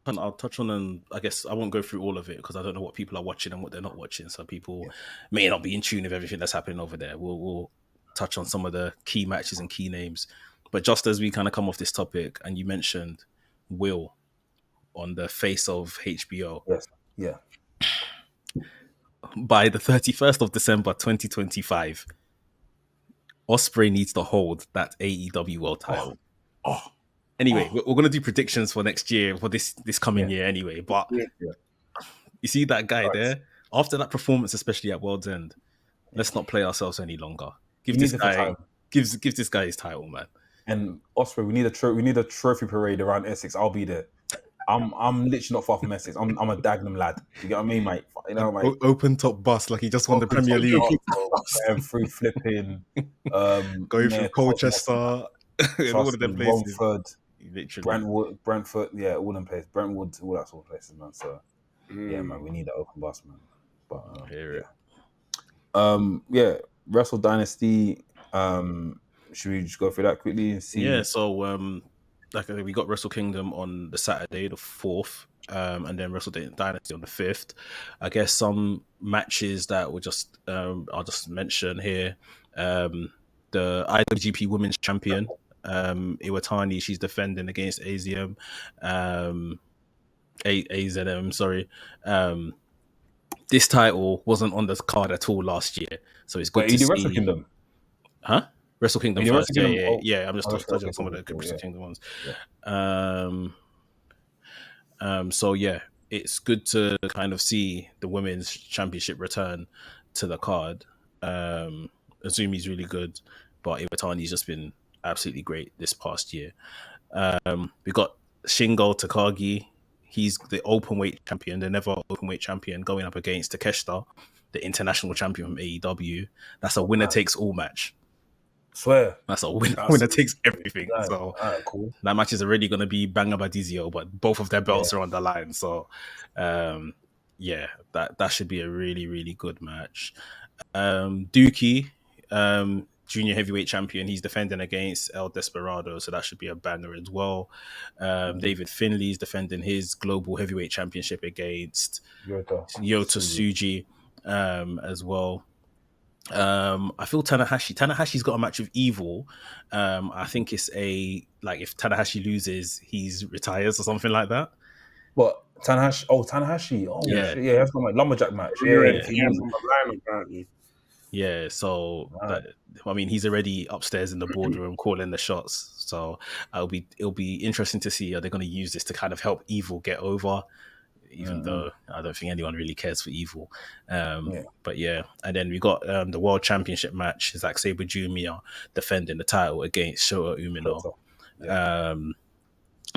I'll touch on, and I guess I won't go through all of it because I don't know what people are watching and what they're not watching. So people may not be in tune with everything that's happening over there. We'll touch on some of the key matches and key names. But just as we kind of come off this topic, and you mentioned Will on the face of HBO. Yes. Yeah. By the 31st of December 2025, Ospreay needs to hold that AEW World title. Anyway, we're going to do predictions for next year, for this coming year anyway. But you see that guy there? After that performance, especially at World's End, let's not play ourselves any longer. Give this guy his title, man. And Ospreay, we need a trophy parade around Essex. I'll be there. I'm literally not far from Essex. I'm a Dagenham lad. You get what I mean, mate? You know, mate. Open top bus, like he just won the Premier League. Going through flipping, Going through Colchester, all of them places. Romford, Literally. Brentford, yeah, all them places. Brentwood, all that sort of places, man. So yeah, man, we need that open bus, man. But yeah, Wrestle Dynasty. Should we just go through that quickly and see? Yeah, so like we got Wrestle Kingdom on the Saturday, the 4th, and then Wrestle Dynasty on the 5th. I guess some matches that were just I'll just mention here. The IWGP Women's Champion, Iwatani, she's defending against AZM, AZM. Sorry. This title wasn't on the card at all last year, so it's good to see. Wrestle Kingdom? Huh? Wrestle Kingdom first. Yeah. I'm just touching some of the Wrestle Kingdom ones. Yeah. So yeah, it's good to kind of see the women's championship return to the card. Azumi's really good, but Iwatani's just been absolutely great this past year. We got Shingo Takagi. He's the openweight champion, the never openweight champion, going up against Takeshita, the international champion from AEW. That's a winner takes all match. Swear. That's a winner takes everything. So cool. That match is already going to be Banga Badizio, but both of their belts are on the line. So yeah, that should be a really, really good match. Dookie, junior heavyweight champion, he's defending against El Desperado, so that should be a banger as well. David Finley's defending his global heavyweight championship against Yota Tsuji as well. I feel Tanahashi's got a match with Evil. I think it's if Tanahashi loses, he's retires or something like that. What? Tanahashi. Oh yeah, shit. Yeah, that's my lumberjack match. He has on the line apparently. Yeah, so he's already upstairs in the boardroom calling the shots. So it'll be interesting to see, are they going to use this to kind of help Evil get over? Even though I don't think anyone really cares for Evil. But yeah, and then we got the World Championship match, Zack Sabre Jr. defending the title against Shota Umino,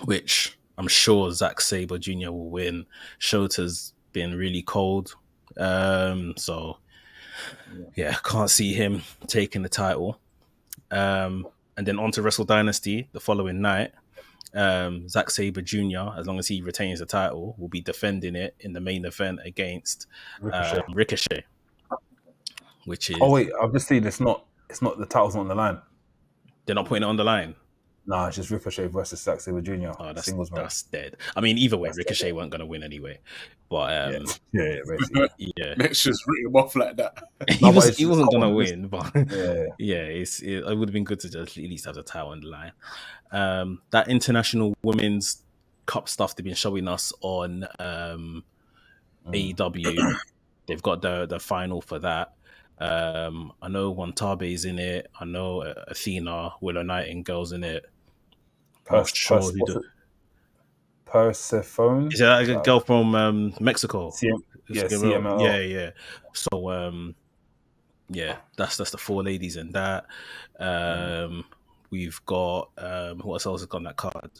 which I'm sure Zack Sabre Jr. will win. Shota's been really cold. So yeah, can't see him taking the title. And then on to Wrestle Dynasty the following night. Zack Sabre Jr., as long as he retains the title, will be defending it in the main event against Ricochet. Which is... Oh wait, I've just seen it's not the title's not on the line. They're not putting it on the line? Nah, it's just Ricochet versus Zack Sabre Jr. Oh, that's dead. I mean, either way, Ricochet weren't going to win anyway. But basically. Yeah. Let's just write him off like that. He wasn't going to win, but it would have been good to just at least have the title on the line. That International Women's Cup stuff they've been showing us on AEW. They've got the final for that. I know Wantabe's in it. I know Athena, Willow Nightingale's in it. Persephone? Is that a girl from Mexico? CML. Yeah. So that's the four ladies in that. We've got what else has got on that card?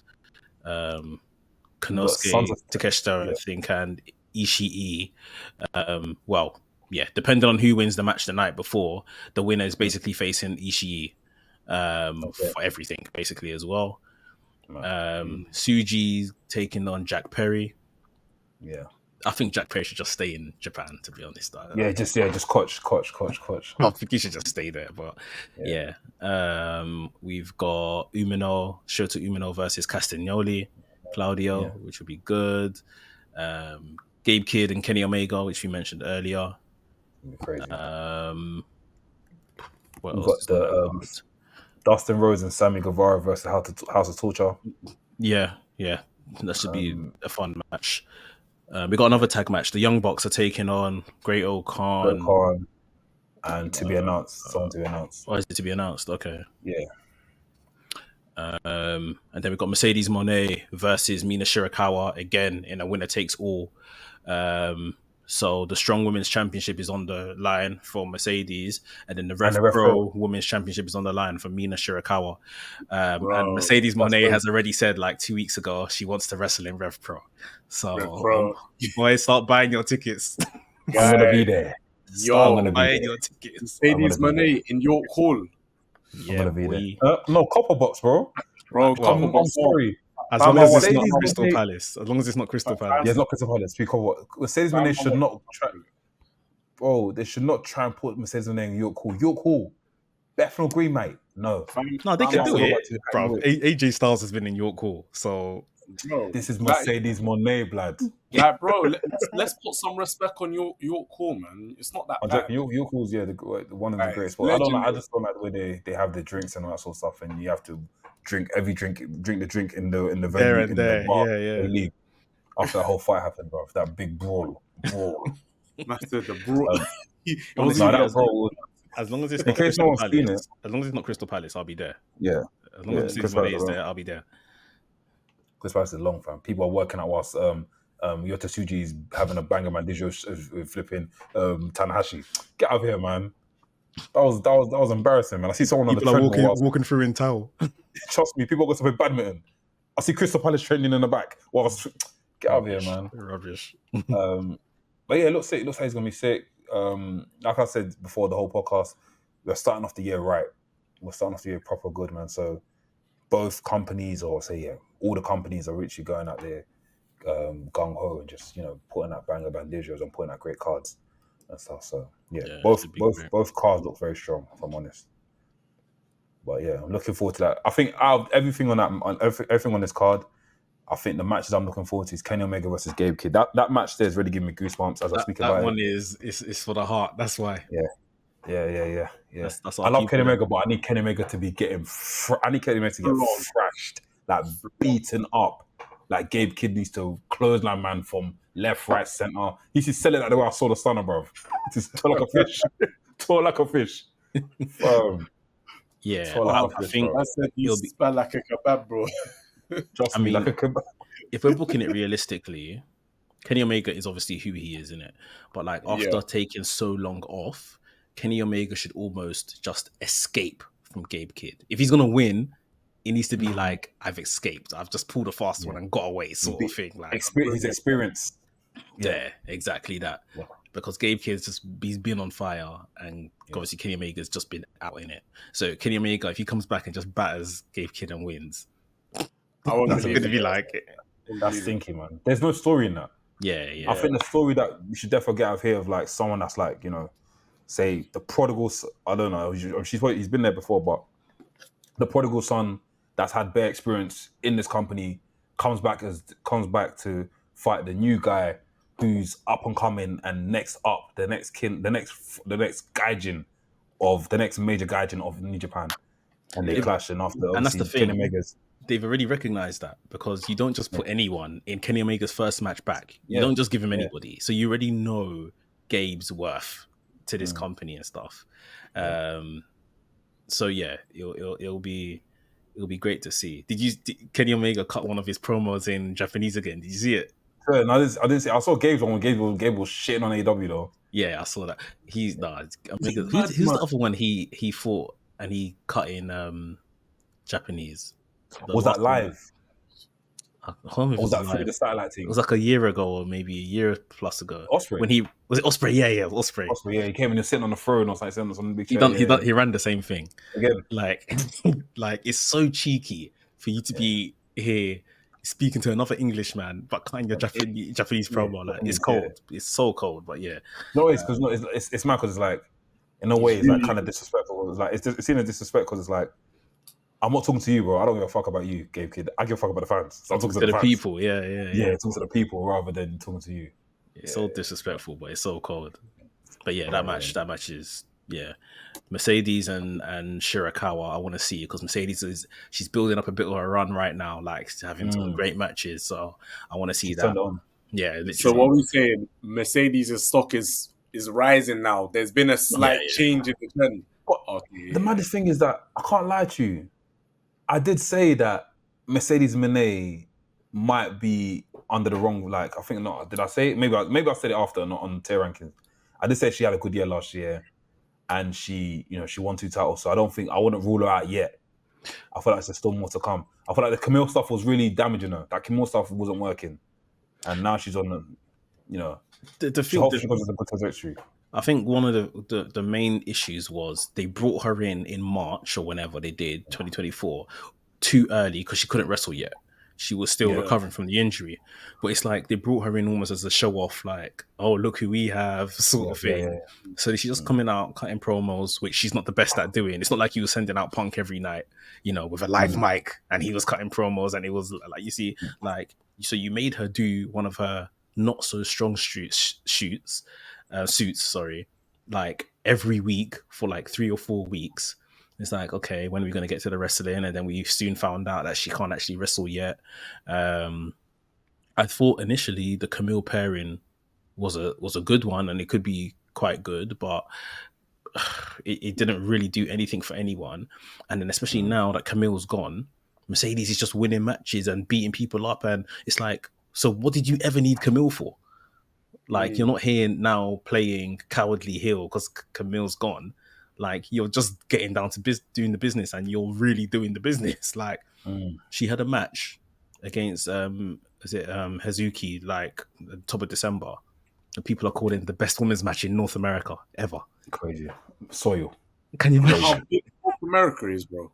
Konosuke, Takeshita, I think, and Ishii. Depending on who wins the match the night before, the winner is basically facing Ishii for everything, basically, as well. Tsuji's taking on Jack Perry. Yeah. I think Jack Perry should just stay in Japan, to be honest. Just coach. I think he should just stay there, but we've got Shota Umino versus Castagnoli, Claudio, which would be good. Gabe Kidd and Kenny Omega, which we mentioned earlier. Crazy. What We've else? Got Dustin Rhodes and Sammy Guevara versus House of Torture. Yeah. That should be a fun match. We got another tag match. The Young Bucks are taking on Great Khan and to be announced. Someone to be announced. Oh, is it to be announced? Okay. Yeah. And then we got Mercedes Moné versus Mina Shirakawa again in a winner takes all So the Strong Women's Championship is on the line for Mercedes, and then the Rev the Rev Pro Women's Championship is on the line for Mina Shirakawa. Bro, and Mercedes that's Moné crazy. has already said like 2 weeks ago she wants to wrestle in Rev Pro. So Rev Pro. you boys start buying your tickets. I'm gonna be there. Yo, I'm gonna be buying there. your tickets. Mercedes I'm gonna be Moné in York Hall. I'm gonna be there. No, Copper Box, bro. Bro, Well, I'm sorry. As long as it's not Mercedes Crystal Moné- Palace. As long as it's not Crystal Yeah, Palace. it's not Crystal Palace. Because what Mercedes Moné should not try. Bro, they should not try and put Mercedes Moné in York Hall. York Hall, Bethnal Green, mate. No, No, they can do Fam, it, bro. AJ Styles has been in York Hall, so bro, this is Mercedes Moné, blood. like, bro, let's put some respect on York Hall, man. It's not that bad. York Hall's one of the Like, great spots. I don't know. I legendary. just don't like the way they have the drinks and all that sort of stuff, and you have to drink the drink in the venue there and in there. the bar, Yeah. the league. After that whole fight happened, bro, that big brawl. Master the bro. It No, wasn't that really brawl. as long as it's In not case no Crystal one's seen Palace. As long as it's not Crystal Palace, I'll be there. Yeah, As long as Yeah, Mercedes Crystal Moné is Palace, there, I'll be there. this price is long, fam. People are working out whilst Yota Tsuji is having a banger mandijo with flipping Tanahashi. Get out of here, man. That was embarrassing, man. I see someone People on are the treadmill. walking through in towel. Trust me, people got to play badminton. I see Crystal Palace trending in the back. Get out of here, man. Rubbish. But yeah, it looks sick. It looks like he's gonna be sick. Like I said before the whole podcast, we're starting off the year right. We're starting off the year proper good, man. So both companies, all the companies are literally going out there gung ho and just putting out banger bandijos and putting out great cards and stuff. So yeah, both cards look very strong, if I'm honest. But yeah, I'm looking forward to that. I think out of everything everything on this card, I think the matches I'm looking forward to is Kenny Omega versus Gabe Kidd. That match there is really giving me goosebumps as I speak about it. That one is for the heart. That's why. Yeah. That's I love Kenny Omega, but I need Kenny Omega to be getting. I need Kenny Omega to get thrashed, like beaten up. Like Gabe Kidd needs to clothesline man from left, right, center. He should sell it like the way I saw the stunner, bro. Just tall like a fish. Tall like a fish. Yeah, I think I said you smell like a kebab, bro. Trust me, like a kebab. If we're booking it realistically, Kenny Omega is obviously who he is, innit? But like after taking so long off, Kenny Omega should almost just escape from Gabe Kidd. If he's gonna win, it needs to be like, I've escaped. I've just pulled a fast one and got away, sort of thing. Like his experience. Yeah, exactly that. Yeah. Because Gabe Kidd's he's been on fire, and obviously Kenny Omega's just been out in it. So Kenny Omega, if he comes back and just batters Gabe Kidd and wins, that's going to be like that's thinking, man. There's no story in that. Yeah. I think the story that we should definitely get out of here of like someone that's like, say the prodigal. I don't know. He's been there before, but the prodigal son that's had bare experience in this company comes back to fight the new guy who's up and coming and next up, the next gaijin of the next major gaijin of New Japan, and they clash. And after, and that's the thing. Kenny Omega's, they've already recognized that, because you don't just put anyone in Kenny Omega's first match back. You don't just give him anybody. So you already know Gabe's worth to this company and stuff. So yeah, it'll be great to see. Did Kenny Omega cut one of his promos in Japanese again? Did you see it? No, I didn't see. I saw Gabe's one when Gabe was shitting on AEW though. Yeah, I saw that. Who's the other one he fought and he cut in Japanese? Was that live? Was that through the satellite team? It was like a year ago, or maybe a year plus ago. Osprey. Was it Osprey? Yeah, Osprey. Osprey, yeah, he came and he was sitting on the throne or something on the big chair. He ran the same thing again. Like it's so cheeky for you to be here speaking to another Englishman, but cutting your Japanese promo. Like it's cold. Yeah. It's so cold. But yeah, no, it's because it's mad because it's like, in a way, it's like kind of disrespectful. It's like it's seen as disrespect because it's like, I'm not talking to you, bro. I don't give a fuck about you, Gabe Kidd. I give a fuck about the fans. So I'm talking to the fans. People. Yeah. Talking to the people rather than talking to you. It's so disrespectful, but it's so cold. But yeah, that match is Mercedes and Shirakawa. I want to see, because Mercedes she's building up a bit of a run right now, like having some great matches. So I want to see that. Yeah. Literally. So what we're saying, Mercedes' stock is rising now. There's been a slight change in the trend. The maddest thing is that I can't lie to you. I did say that Mercedes Moné might be under the wrong. Like I think not. Did I say it? Maybe I said it after, not on tier rankings. I did say she had a good year last year, and she won 2 titles. So I wouldn't rule her out yet. I feel like there's still more to come. I feel like the Camille stuff was really damaging her. That Camille stuff wasn't working, and now she's on the. She hopefully she goes with a good trajectory. I think one of the main issues was they brought her in March or whenever they did 2024 too early because she couldn't wrestle yet. She was still recovering from the injury, but it's like they brought her in almost as a show off, like, oh, look who we have, sort of thing. Yeah. So she's just coming out cutting promos, which she's not the best at doing. It's not like you were sending out Punk every night, with a live mic, and he was cutting promos, and it was like, you see, like, so you made her do one of her not so strong suits, like every week for like 3 or 4 weeks. It's like, okay, when are we going to get to the wrestling? And then we soon found out that she can't actually wrestle yet. I thought initially the Camille pairing was a good one, and it could be quite good, but it didn't really do anything for anyone. And then especially now that Camille's gone, Mercedes is just winning matches and beating people up, and it's like, so what did you ever need Camille for? Like, you're not here now playing cowardly heel because Camille's gone. Like, you're just getting down to doing the business, and you're really doing the business. Like, she had a match against Hazuki, like the top of December, and people are calling it the best women's match in North America ever. Crazy. Soil. Can you imagine how big North America is, bro?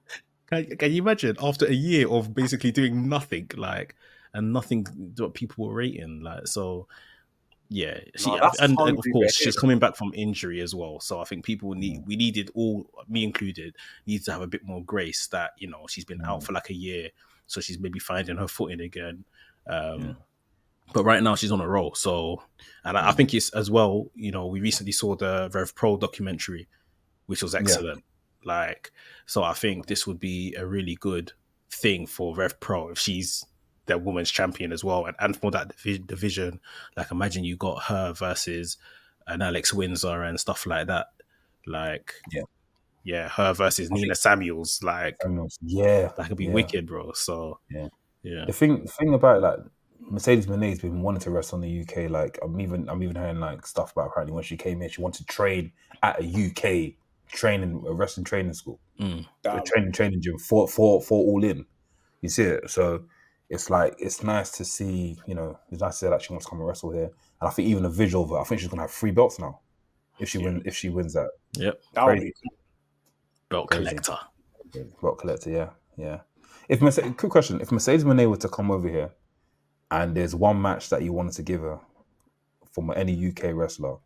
Can you imagine after a year of basically doing nothing, like, and nothing what people were rating, like, so. Yeah, and of course she's coming back from injury as well. So I think we needed, all, me included, needs to have a bit more grace that, she's been out for like a year, so she's maybe finding her footing again. But right now she's on a roll. So, and I think it's as well, we recently saw the Rev Pro documentary, which was excellent. Like, so I think this would be a really good thing for Rev Pro if she's their women's champion as well, and for that division, like, imagine you got her versus an Alex Windsor and stuff like that, like her versus Nina Samuels, like that could be wicked, bro. So the thing about, like, Mercedes Moné's been wanting to wrestle in the UK. Like, I'm even hearing like stuff about, apparently when she came in, she wanted to train at a UK wrestling training school, a training gym for All In. You see it, so. It's like, it's nice to see, it's nice to say that she wants to come and wrestle here. And I think even the visual of it, I think she's gonna have 3 belts now if she wins that. Yep, that would be belt collector. Belt collector, yeah. Quick question: if Mercedes Moné were to come over here, and there's one match that you wanted to give her from any UK wrestler,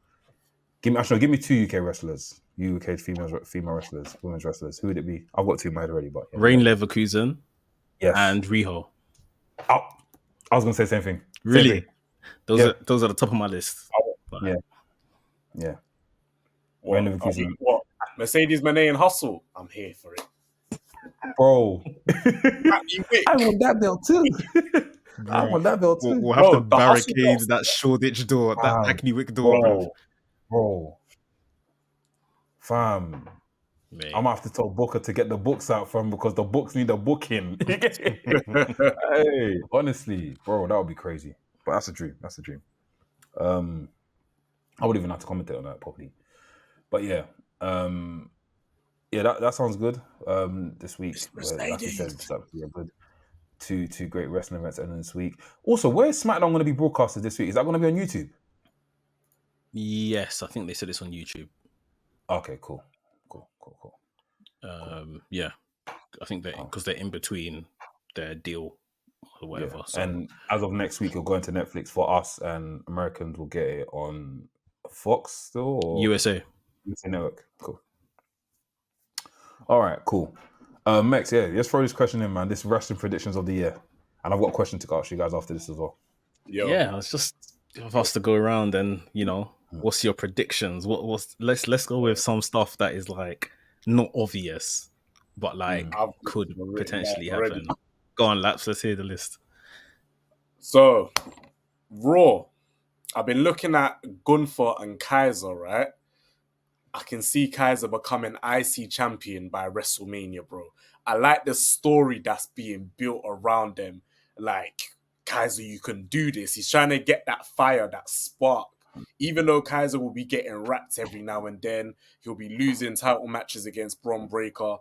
give me 2 UK wrestlers, UK female wrestlers, women's wrestlers. Who would it be? I've got 2 in mind already, but Rain Leverkusen, and Riho. Oh, I was going to say the same thing. Really? Those are the top of my list. Yeah. What? Mercedes Moné and Hustle. I'm here for it. Bro. I want that belt too. We'll have to barricade that Shoreditch door, that Acne Wick door. Bro. Fam. Mate. I'm gonna have to tell Booker to get the books out from, because the books need a booking. Hey, honestly, bro, that would be crazy. But that's a dream. I wouldn't even have to commentate on that properly. But that sounds good. This week, like you said, good. Two great wrestling events ending this week. Also, where is SmackDown going to be broadcasted this week? Is that going to be on YouTube? Yes, I think they said it's on YouTube. Okay, cool. Yeah, I think because they're in between their deal or whatever. So. And as of next week, it'll go into Netflix for us, and Americans will get it on Fox still, or USA Network. Cool. All right, cool. Max, let's throw this question in, man. This wrestling predictions of the year, and I've got a question to ask you guys after this as well. Yeah, it's just for us to go around and what's your predictions? Let's go with some stuff that is like not obvious, but like could potentially happen. Go on, Laps. Let's hear the list. So, Raw. I've been looking at Gunther and Kaiser, right? I can see Kaiser becoming IC champion by WrestleMania, bro. I like the story that's being built around them. Like, Kaiser, you can do this. He's trying to get that fire, that spark. Even though Kaiser will be getting wrapped every now and then, he'll be losing title matches against Braun Breaker.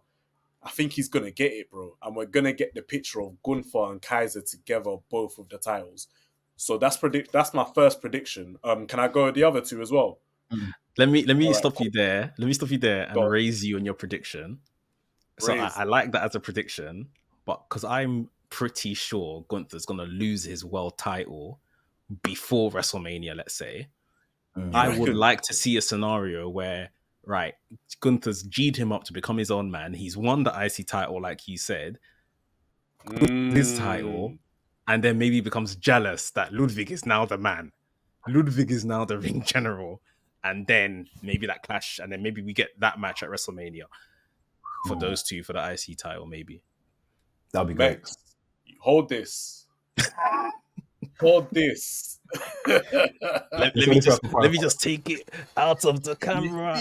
I think he's going to get it, bro. And we're going to get the picture of Gunther and Kaiser together, both of the titles. So that's my first prediction. Can I go with the other two as well? Let me stop you there. Let me stop you there and raise you on your prediction. So I like that as a prediction, but because I'm pretty sure Gunther's going to lose his world title before WrestleMania, let's say. I would like to see a scenario where, right, Gunther's G'd him up to become his own man. He's won the IC title, like you said, his title, and then maybe becomes jealous that Ludwig is now the man. Ludwig is now the ring general. And then maybe that clash, and then maybe we get that match at WrestleMania for those two for the IC title, maybe. That'd be great. Max, hold this. Hold this. let me just take it out of the camera.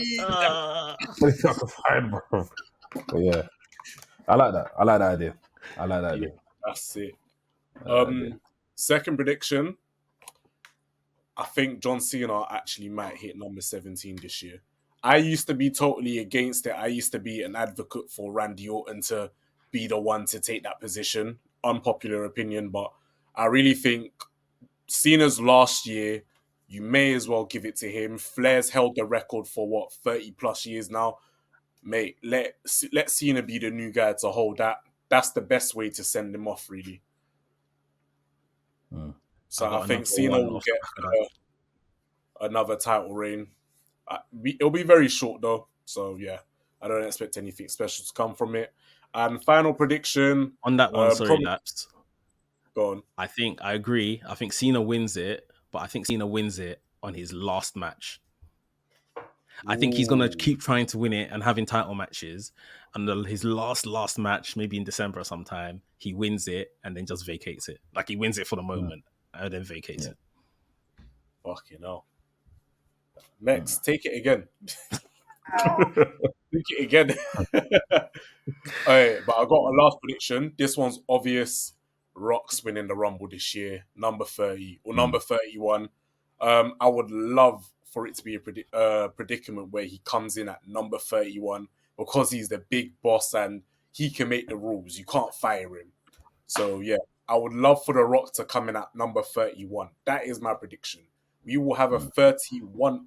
But yeah, I like that. I like that idea. Yeah, that's it. Second prediction. I think John Cena actually might hit number 17 this year. I used to be totally against it. I used to be an advocate for Randy Orton to be the one to take that position. Unpopular opinion, but I really think Cena's last year, you may as well give it to him. Flair's held the record for 30 plus years now. Mate, let Cena be the new guy to hold that. That's the best way to send him off, really. So I think Cena will get another title reign. It'll be very short though, so yeah, I don't expect anything special to come from it. And final prediction on that one, Laps. Go on. I agree. I think Cena wins it, but I think Cena wins it on his last match. I think he's going to keep trying to win it and having title matches. And his last match, maybe in December or sometime, he wins it and then just vacates it. Like he wins it for the moment and then vacates it. Fucking hell. Next, take it again. Take it again. Alright, but I got a last prediction. This one's obvious. Rock's winning the Rumble this year, number 30 or number 31. I would love for it to be a predicament where he comes in at number 31 because he's the big boss and he can make the rules. You can't fire him. So yeah, I would love for The Rock to come in at number 31. That is my prediction. We will have a 31st,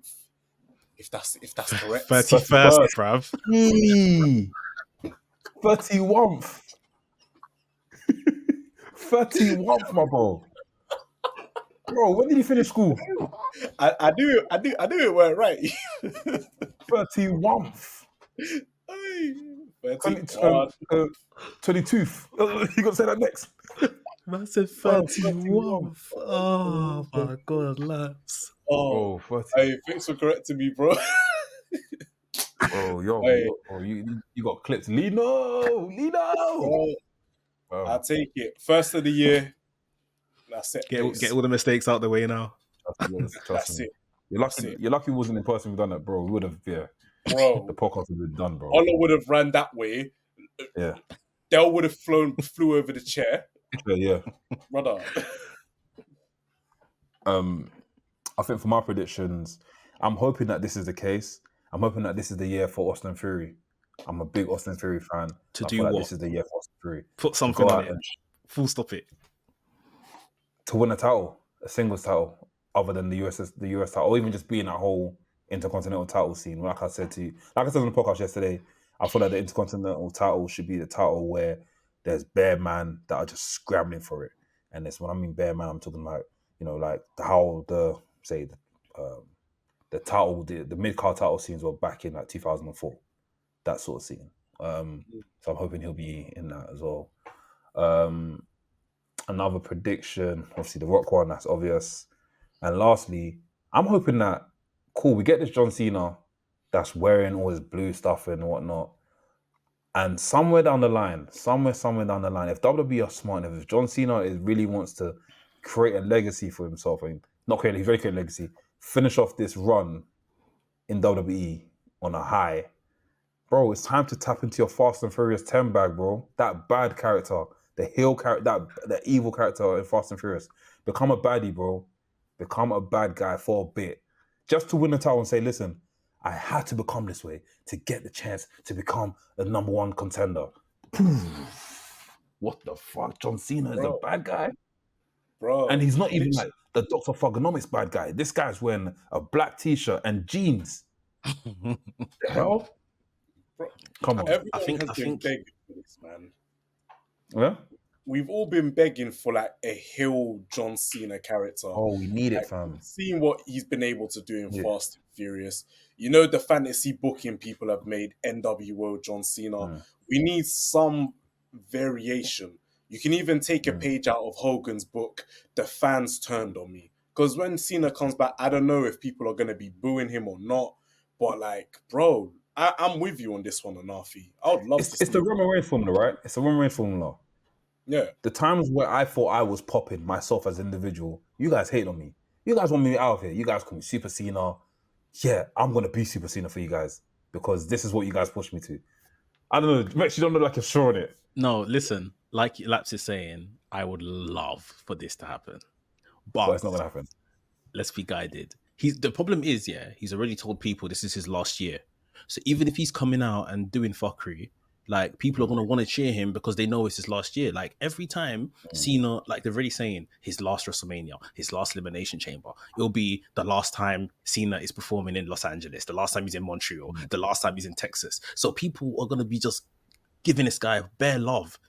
if that's correct. 31st, bruv. 31st. 31st, my bro. Bro, when did you finish school? I do it weren't right. 31st. 22th. You got to say that next. Man said 31. Oh my God, lads. Oh, hey, thanks for correcting me, bro. Oh, you got clipped. Lino. I'll take it. First of the year. That's it. Get all the mistakes out the way now. That's it. You're lucky it wasn't in person. We've done that, bro. We would have, bro. The podcast would have been done, bro. Ola would have ran that way. Yeah. Del would have flew over the chair. Yeah. Brother. I think for my predictions, I'm hoping that this is the case. I'm hoping that this is the year for Austin Theory. I'm a big Austin Theory fan. To do what? This is the year for Austin Theory. Put something on it. Full stop it. To win a title, a singles title, other than the US title, or even just be in that whole intercontinental title scene. Like I said on the podcast yesterday, I feel like the intercontinental title should be the title where there's bare man that are just scrambling for it. And that's when I mean bare man, I'm talking like, like how the title, the mid-card title scenes were back in like 2004, that sort of scene. So I'm hoping he'll be in that as well. Another prediction, obviously the Rock one, that's obvious. And lastly, I'm hoping that, we get this John Cena that's wearing all his blue stuff and whatnot. And somewhere down the line, if WWE are smart enough, if John Cena really wants to create a legacy for himself, not create a very great legacy, finish off this run in WWE on a high, bro, it's time to tap into your Fast and Furious 10 bag, bro. That bad character the heel character, that evil character in Fast and Furious. Become a baddie, bro. Become a bad guy for a bit, just to win the title and say, listen, I had to become this way to get the chance to become the number one contender. What the fuck? John Cena is a bad guy? Bro. And he's not even like the Dr. Thugonomics bad guy. This guy's wearing a black t-shirt and jeans. The hell? Bro, come on. Everyone has been begging for this, man. Yeah? We've all been begging for like a heel John Cena character. Oh, we need it, Like, fam. seeing what he's been able to do in Yeah. Fast and Furious. You know, the fantasy booking people have made NWO John Cena. We need some variation. You can even take a page out of Hogan's book, The Fans Turned on Me. Because when Cena comes back, I don't know if people are going to be booing him or not. But like, bro, I'm with you on this one, Anafi. I would love to see It's the Roman Reigns formula, right? It's the Roman Reigns formula. Yeah. The times where I thought I was popping myself as an individual, you guys hate on me. You guys want me out of here. You guys call me Super Cena. Yeah, I'm going to be Super Cena for you guys because this is what you guys pushed me to. I don't know. Max, you don't look like you're sure on it. No, listen, like Laps is saying, I would love for this to happen. But it's not going to happen. Let's be guided. The problem is, he's already told people this is his last year. So even if he's coming out and doing fuckery, like, people are going to want to cheer him because they know it's his last year. Like, every time Cena, like, they're already saying his last WrestleMania, his last Elimination Chamber, it'll be the last time Cena is performing in Los Angeles, the last time he's in Montreal, the last time he's in Texas. So people are going to be just giving this guy bare love.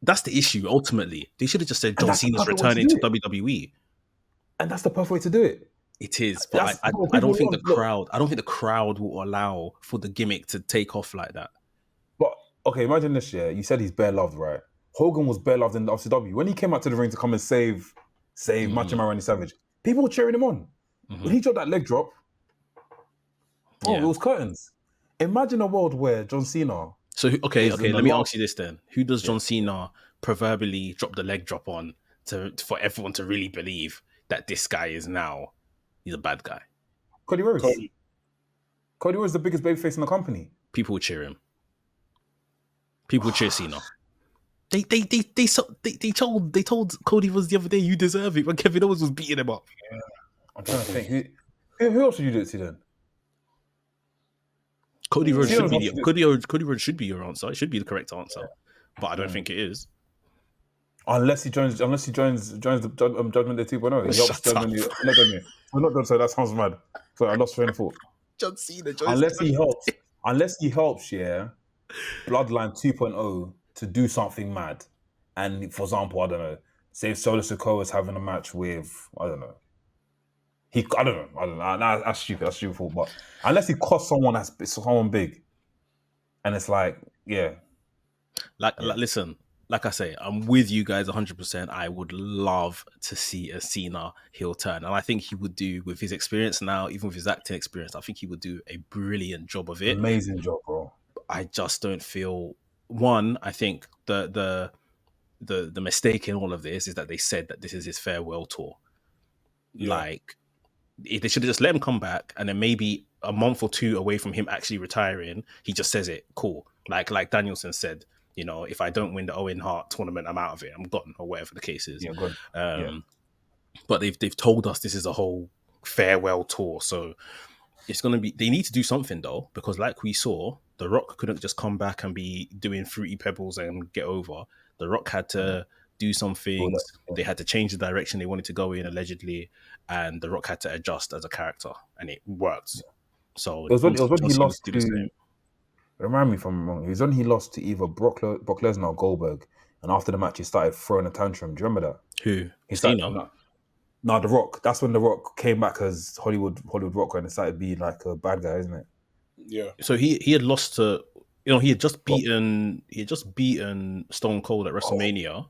That's the issue, ultimately. They should have just said John Cena's returning to WWE. And that's the perfect way to do it. It is, but I don't think the crowd will allow for the gimmick to take off like that. But okay, imagine this year. You said he's bare loved, right? Hogan was bare loved in WCW. When he came out to the ring to come and save Macho Man Randy Savage, people were cheering him on. When he dropped that leg drop, it was curtains. Imagine a world where John Cena. So okay, let me ask you this then: who does John Cena proverbially drop the leg drop on for everyone to really believe that this guy is now he's a bad guy? Cody Rhodes. Cody Rhodes is the biggest babyface in the company. People would cheer him. People would cheer Cena. They told Cody Rhodes the other day, you deserve it, when Kevin Owens was beating him up. Yeah. I'm trying to think. Who else would you do it to then? Cody Rhodes should be your answer. It should be the correct answer, but I don't think it is. Unless he joins the Judgment Day 2.0. He helps Judgment Day. Not done. So that sounds mad. So I lost train of thought. John Cena. Unless he helps, yeah, Bloodline 2.0 to do something mad. And for example, I don't know, say if Solo Sikoa is having a match with, I don't know. I don't know. That's stupid. That's stupid. But unless he costs someone big, and it's like, listen, like I say, I'm with you guys 100%. I would love to see a Cena heel turn, and I think he would do, with his experience now, even with his acting experience, I think he would do a brilliant job of it. Amazing job, bro. I just don't feel. One, I think the mistake in all of this is that they said that this is his farewell tour. Yeah. Like, they should have just let him come back, and then maybe a month or two away from him actually retiring, he just says it, cool. Like Danielson said, you know, if I don't win the Owen Hart tournament, I'm out of it. I'm gone, or whatever the case is. Yeah, good. But they've told us this is a whole farewell tour, so it's gonna be. They need to do something though, because like we saw, The Rock couldn't just come back and be doing Fruity Pebbles and get over. The Rock had to do some things. They had to change the direction they wanted to go in, allegedly, and The Rock had to adjust as a character, and it worked. So it was when he lost to. Remind me if I'm wrong. It was when he lost to either Brock Lesnar or Goldberg, and after the match he started throwing a tantrum. Do you remember that? Who? He started. No, The Rock. That's when The Rock came back as Hollywood Rock and started being like a bad guy, isn't it? Yeah. So he had lost to, he had just beaten Stone Cold at WrestleMania.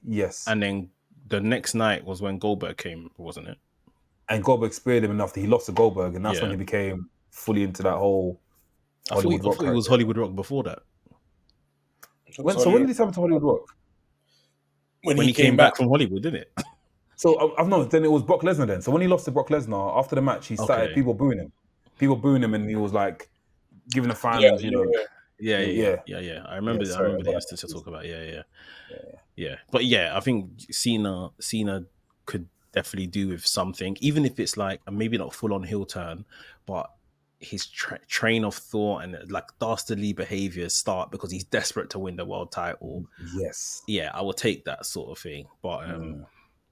Yes. And then the next night was when Goldberg came, wasn't it? And Goldberg spared him enough that he lost to Goldberg, and that's when he became fully into that whole Hollywood Rock. I thought it was Hollywood Rock before that. When did he come to Hollywood Rock? When he came back from Hollywood, didn't it? So I've known. Then it was Brock Lesnar. Then, so when he lost to Brock Lesnar after the match, he started people booing him, and he was like giving the fans, Yeah. I remember. I sorry, remember the I got instance you're that. talking about. Yeah. But yeah, I think Cena could definitely do with something, even if it's like maybe not full on heel turn, but his train of thought and like dastardly behaviors start because he's desperate to win the world title. Yes. Yeah, I will take that sort of thing. But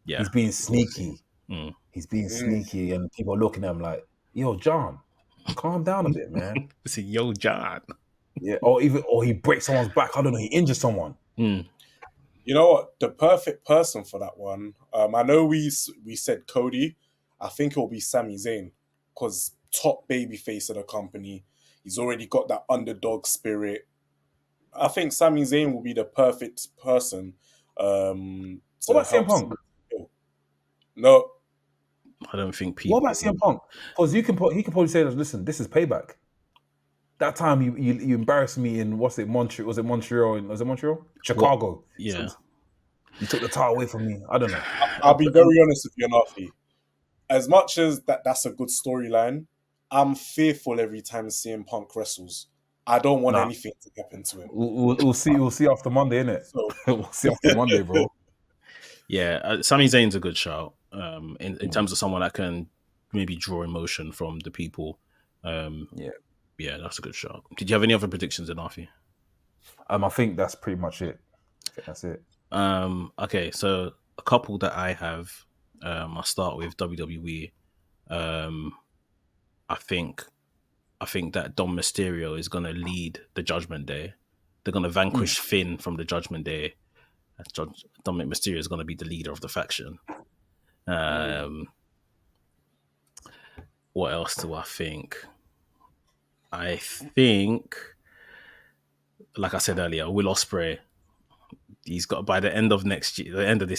yeah, he's being we'll sneaky. see. He's being sneaky, and people are looking at him like, "Yo, John, calm down a bit, man." It's a yo, John. Yeah, or he breaks someone's back. I don't know. He injures someone. You know what? The perfect person for that one. I know we said Cody. I think it'll be Sami Zayn, because top babyface of the company. He's already got that underdog spirit. I think Sami Zayn will be the perfect person What to about CM help. Punk? No, I don't think people. What about CM Punk? Because he can probably say, "Listen, this is payback. That time you embarrassed me in Montreal? Was it Montreal? Chicago? Yeah. You took the title away from me. I don't know. I'll be very honest with you, Nafi. As much as that's a good storyline, I'm fearful every time CM Punk wrestles. I don't want anything to happen to him. We'll see after Monday, innit? So, We'll see after Monday, bro. Yeah, Sami Zayn's a good shout. In terms of someone that can maybe draw emotion from the people. Yeah, that's a good shout. Did you have any other predictions, Anafi? I think that's pretty much it. I think that's it. Okay, so a couple that I have. I'll start with WWE. I think that Dom Mysterio is going to lead the Judgment Day. They're going to vanquish Finn from the Judgment Day. Dominic Mysterio is going to be the leader of the faction. What else do I think? I think, like I said earlier, Will Ospreay, he's got, by the end of this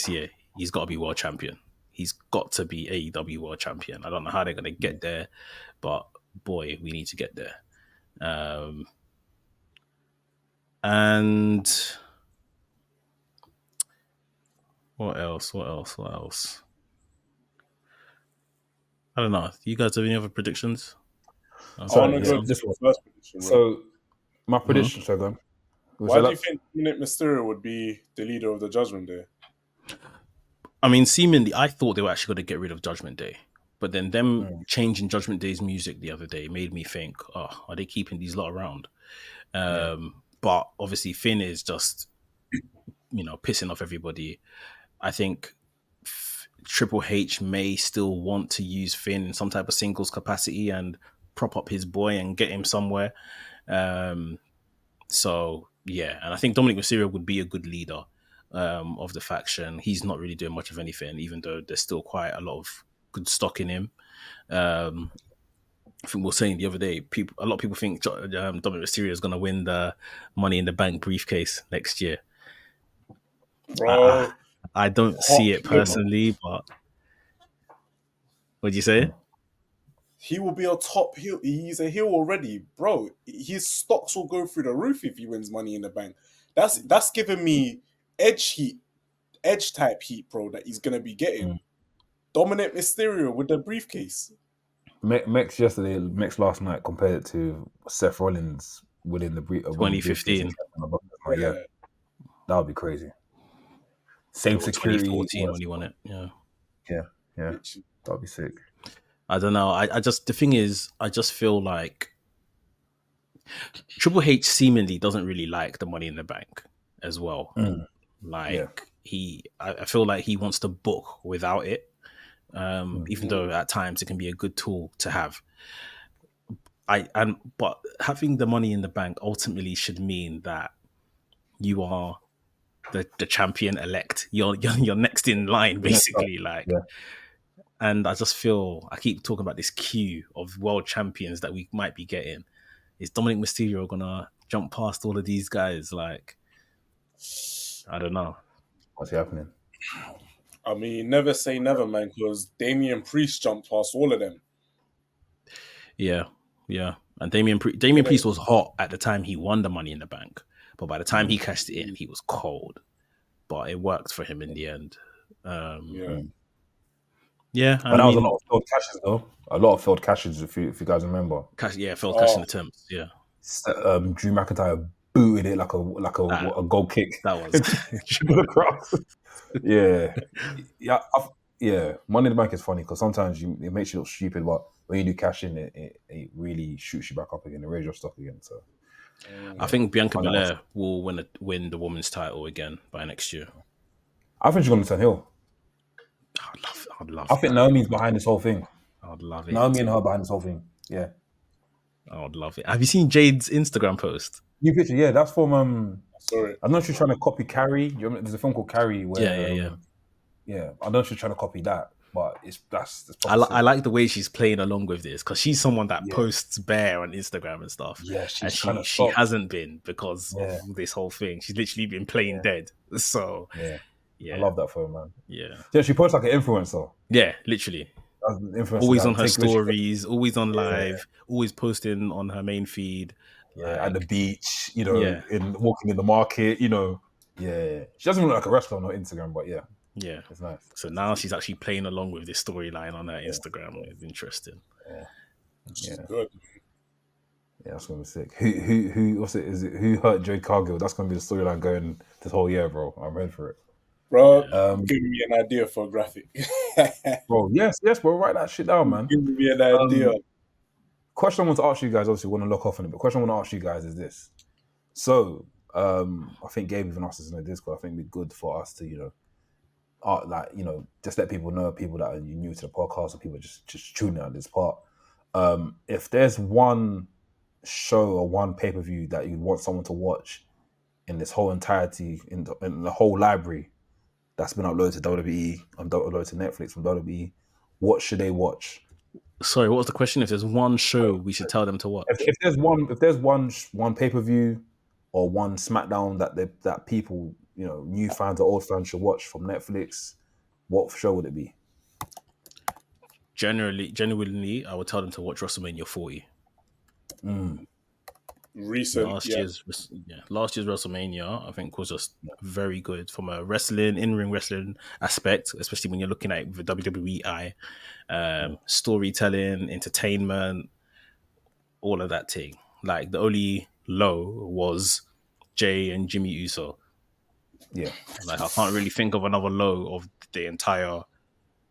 year, he's got to be world champion. He's got to be AEW world champion. I don't know how they're going to get there, but boy, we need to get there. And what else? I don't know. Do you guys have any other predictions? So my prediction, Shogun. Why do you think Dominic Mysterio would be the leader of the Judgment Day? I mean, seemingly, I thought they were actually going to get rid of Judgment Day. But then them changing Judgment Day's music the other day made me think, oh, are they keeping these lot around? But obviously Finn is just, pissing off everybody. I think Triple H may still want to use Finn in some type of singles capacity and prop up his boy and get him somewhere. So, yeah. And I think Dominic Mysterio would be a good leader of the faction. He's not really doing much of anything, even though there's still quite a lot of good stock in him. I think we were saying the other day, a lot of people think Dominic Mysterio is going to win the Money in the Bank briefcase next year. Bro, I don't see it personally, but what'd you say? He will be a top heel. He's a heel already, bro. His stocks will go through the roof if he wins Money in the Bank. That's giving me edge type heat, bro, that he's gonna be getting. Dominic Mysterio with the briefcase. Mex last night compared it to Seth Rollins winning the 2015. Yeah, that would be crazy. Same security. 2014 when he won it. Yeah. That'd be sick. I don't know. The thing is, I just feel like Triple H seemingly doesn't really like the Money in the Bank as well. I feel like he wants to book without it. Even though at times it can be a good tool to have. But having the Money in the Bank ultimately should mean that you are the champion elect. You're next in line, basically. And I just feel, I keep talking about this queue of world champions that we might be getting. Is Dominic Mysterio gonna jump past all of these guys? I don't know. What's happening? I mean, never say never, man, because Damian Priest jumped past all of them. Yeah. And Damian Priest was hot at the time he won the Money in the Bank. But by the time he cashed it in, he was cold. But it worked for him in the end. Yeah. But that was a lot of failed cashes, though. A lot of failed cashes, if you guys remember. Failed cashing attempts, yeah. Drew McIntyre booted it like a goal kick. That was across. Yeah. Money in the Bank is funny because sometimes it makes you look stupid, but when you do cash in, it really shoots you back up again, it raises your stock again. So I think Bianca Belair will win the women's title again by next year. I think she's going to turn heel. I'd love. I think Naomi's behind this whole thing. I'd love it. Naomi and her behind this whole thing. Yeah. I would love it. Have you seen Jade's Instagram post? New picture, yeah. That's from. Sorry. I don't know if she's trying to copy Carrie. There's a film called Carrie where. Yeah. I don't know if she's trying to copy that, but that's I like the way she's playing along with this because she's someone that posts bare on Instagram and stuff. Yeah, she hasn't been because of this whole thing. She's literally been playing dead. So I love that for her, man. Yeah, she posts like an influencer. Yeah, literally. Always on her stories, always on live, always posting on her main feed. At the beach, in walking in the market, Yeah. She doesn't look like a wrestler on her Instagram, but yeah. Yeah. It's nice. So now she's actually playing along with this storyline on her Instagram. It's interesting. Yeah. Good. Yeah, that's gonna be sick. Who what's it? Is it who hurt Jade Cargill? That's gonna be the storyline going this whole year, bro. I'm ready for it. Bro, giving me an idea for a graphic. Bro, yes, bro. Write that shit down, man. Giving me an idea. Question I want to ask you guys, obviously, want to look off on it, but question I want to ask you guys is this. So, I think Gabe even asked us in the Discord. I think it'd be good for us to, just let people know, people that are new to the podcast or people just tuning out this part. If there's one show or one pay-per-view that you want someone to watch in this whole entirety, in the whole library that's been uploaded to WWE and uploaded to Netflix from WWE, what should they watch? Sorry, what was the question? If there's one show we should tell them to watch, if there's one pay-per-view or one SmackDown that people, new fans or old fans should watch from Netflix, what show would it be? Genuinely, I would tell them to watch WrestleMania 40. Recent last year's WrestleMania, I think, was just very good from a in-ring wrestling aspect, especially when you're looking at it with the WWE eye. Storytelling, entertainment, all of that thing. Like the only low was Jay and Jimmy Uso. Yeah. Like I can't really think of another low of the entire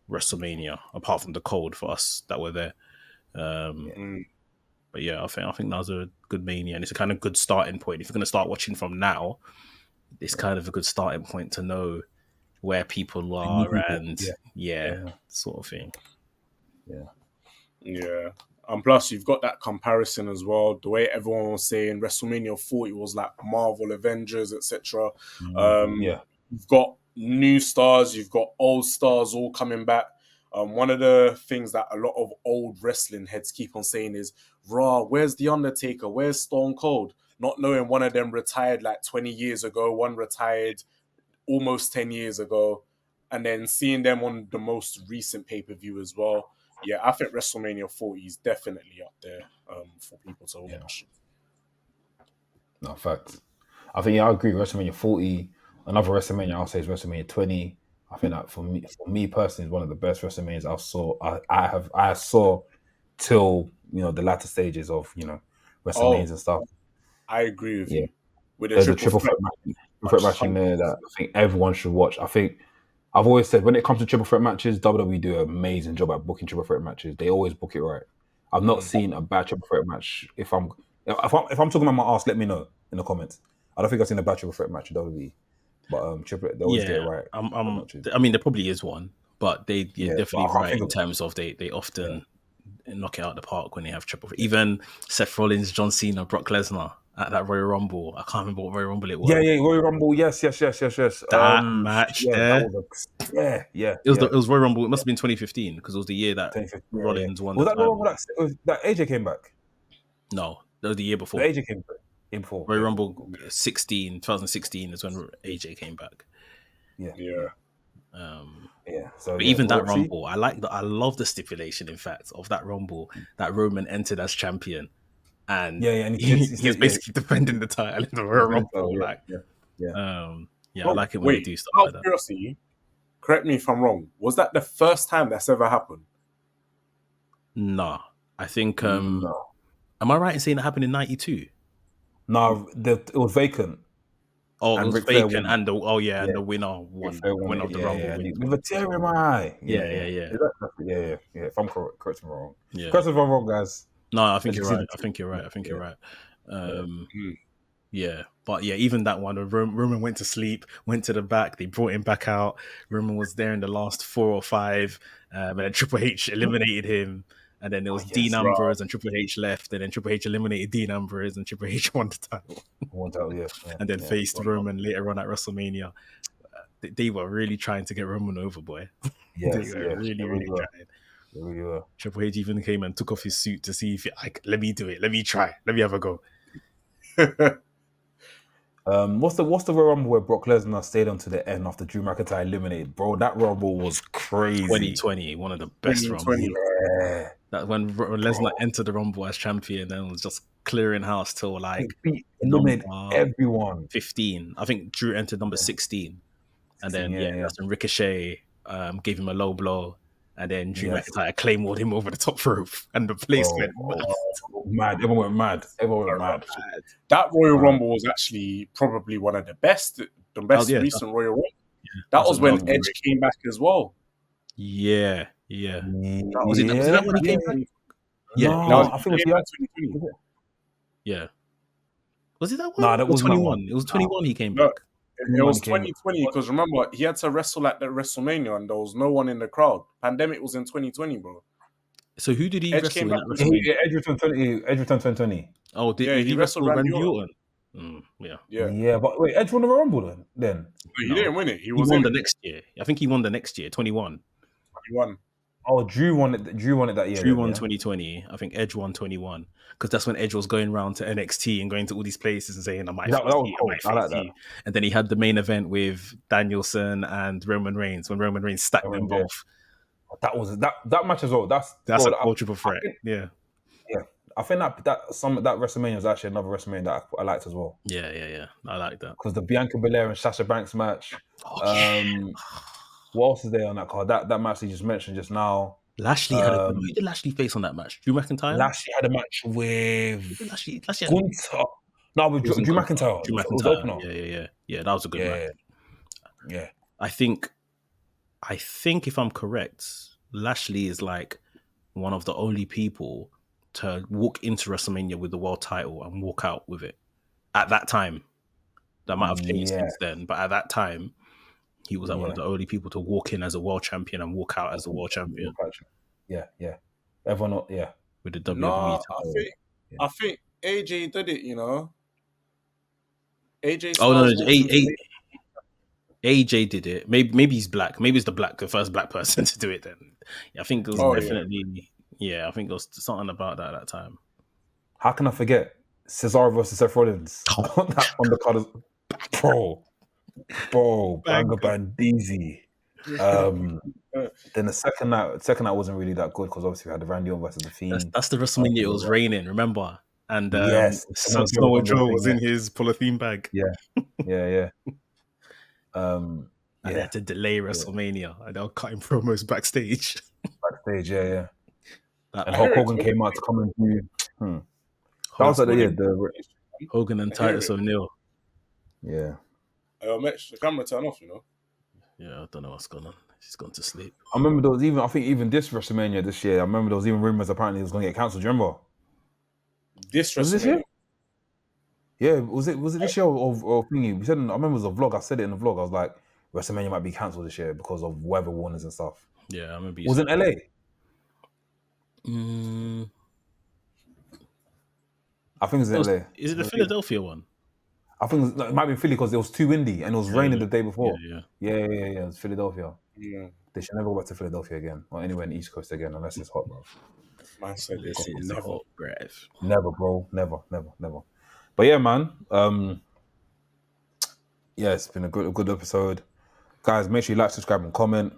WrestleMania apart from the Cold for us that were there. But yeah, I think that was a good Mania, and it's a kind of good starting point. If you're going to start watching from now, it's kind of a good starting point to know where people are and sort of thing. Yeah. And plus, you've got that comparison as well. The way everyone was saying WrestleMania 40 was like Marvel, Avengers, etc. You've got new stars, you've got old stars all coming back. One of the things that a lot of old wrestling heads keep on saying is, Raw, where's The Undertaker? Where's Stone Cold? Not knowing one of them retired like 20 years ago, one retired almost 10 years ago, and then seeing them on the most recent pay-per-view as well. Yeah, I think WrestleMania 40 is definitely up there for people to watch. No, facts. I think, I agree. WrestleMania 40, another WrestleMania I'll say is WrestleMania 20. I think that for me personally is one of the best WrestleManias I saw till the latter stages of WrestleManias and stuff. I agree with you. With There's a triple threat match in there that I think everyone should watch. I think I've always said when it comes to triple threat matches, WWE do an amazing job at booking triple threat matches. They always book it right. I've not seen a bad triple threat match. If I'm talking about my ass, let me know in the comments. I don't think I've seen a bad triple threat match in WWE. But they always get it right. I mean, there probably is one, but they definitely right in terms of they often knock it out of the park when they have triple. Even Seth Rollins, John Cena, Brock Lesnar at that Royal Rumble. I can't remember what Royal Rumble it was. Yeah, Royal Rumble. Yes. That match there. It was Royal Rumble. It must have been 2015 because it was the year that Rollins won. Was that Royal Rumble that AJ came back? No, that was the year before. AJ came back. Royal Rumble 2016 is when AJ came back. So even that Rumble, I love the stipulation, in fact, of that Rumble that Roman entered as champion, and and he's basically defending the title in the Royal Rumble. I like it when they do stuff like that. Curiosity, correct me if I'm wrong. Was that the first time that's ever happened? Nah, I think. Am I right in saying that happened in '92? No, it was vacant. Oh, And it was Ric Flair vacant, won. and the winner Ric won. Flair won Winner it. of the Yeah, Rumble yeah. wins. With a tear in my eye. Yeah. Is that, yeah. If I'm correct me if I'm wrong. Yeah. Correct me if I'm wrong, guys. No, I think Let's you're see right. the I think you're right. I think you're right. Mm. Yeah, but yeah, even that one, Roman went to sleep, went to the back. They brought him back out. Roman was there in the last 4 or 5, and then Triple H eliminated him. And then there was Dean yes. Ambrose, and Triple H left. And then Triple H eliminated Dean Ambrose, and Triple H won the title. And then faced Roman later on at WrestleMania. They were really trying to get Roman over, boy. Yes, They were really trying. They really were. Triple H even came and took off his suit to see if let me do it. Let me try. Let me have a go. What's the Royal Rumble where Brock Lesnar stayed on to the end after Drew McIntyre eliminated? Bro, that Rumble was crazy. 2020, one of the best Rumbles. Yeah. That when Lesnar entered the Rumble as champion and was just clearing house till like eliminated everyone. 15. I think Drew entered number 16. And then that's when Ricochet gave him a low blow. And then Drew McIntyre claymored him over the top rope, and the place went mad. Everyone went mad. That Royal Rumble was actually probably one of the best recent Royal Rumble. Yeah, that was when Edge came back as well. Yeah. Was it that when he came back? Yeah, no, I think it was 2020. Yeah. Was it that one? No, that was 21. It was 21 he came back. It was 2020 because remember he had to wrestle at the WrestleMania and there was no one in the crowd. Pandemic was in 2020, bro. So who did he wrestle in that WrestleMania? Edge returned 2020. Oh, did he wrestle Randy Orton? Yeah, but wait, Edge won the Rumble then? No, he didn't win it. He won the next year. I think he won the next year, 21. He won. Oh, Drew won it that year. Drew won 2020. I think Edge won 21 because that's when Edge was going around to NXT and going to all these places and saying, I might face you. And then he had the main event with Danielson and Roman Reigns when Roman Reigns stacked them both. That match as well. That's a triple threat. Yeah. I think that WrestleMania was actually another WrestleMania that I liked as well. Yeah. I like that because the Bianca Belair and Sasha Banks match. What else is there on that card? That match you just mentioned just now. Lashley who did Lashley face on that match? Drew McIntyre? Lashley had a match with Lashley Wunth. No, with Drew McIntyre. Drew McIntyre. Yeah, that was a good match. Yeah. I think if I'm correct, Lashley is like one of the only people to walk into WrestleMania with the world title and walk out with it. At that time. That might have changed since then, but at that time he was one of the only people to walk in as a world champion and walk out as a world champion. Yeah. Everyone, with the WWE. No, I think AJ did it. You know, AJ. AJ did it. Maybe he's black. Maybe it's the first black person to do it. Then I think it was definitely. Yeah, I think there was something about that at that time. How can I forget Cesaro versus Seth Rollins on the card? Bro, Banga Bandizi. Then the second night wasn't really that good because obviously we had the Randy Orton versus the Fiend. That's the WrestleMania. It was raining, remember? And Samoa Joe was in his polythene bag. Yeah. And they had to delay WrestleMania, and they were cutting promos backstage. Yeah. And Hulk Hogan came out to come and do. That was like the Hogan and Titus O'Neil. Yeah. Mitch, the camera turn off, you know. Yeah, I don't know what's going on. She's gone to sleep. I remember there was even this WrestleMania this year. I remember there was even rumors apparently it was going to get cancelled. Do you remember? This WrestleMania. Yeah, was it this year or thingy? We said I remember it was a vlog. I said it in the vlog. I was like, WrestleMania might be cancelled this year because of weather warnings and stuff. Yeah, I remember. Was it in LA? I think it was in LA. Is it the Philadelphia one? I think it might be Philly because it was too windy and it was raining the day before. Yeah. It was Philadelphia. Yeah. They should never go back to Philadelphia again or anywhere in the East Coast again unless it's hot, bro. Man said this is never. Never, bro. Never. But yeah, man. It's been a good episode. Guys, make sure you like, subscribe, and comment.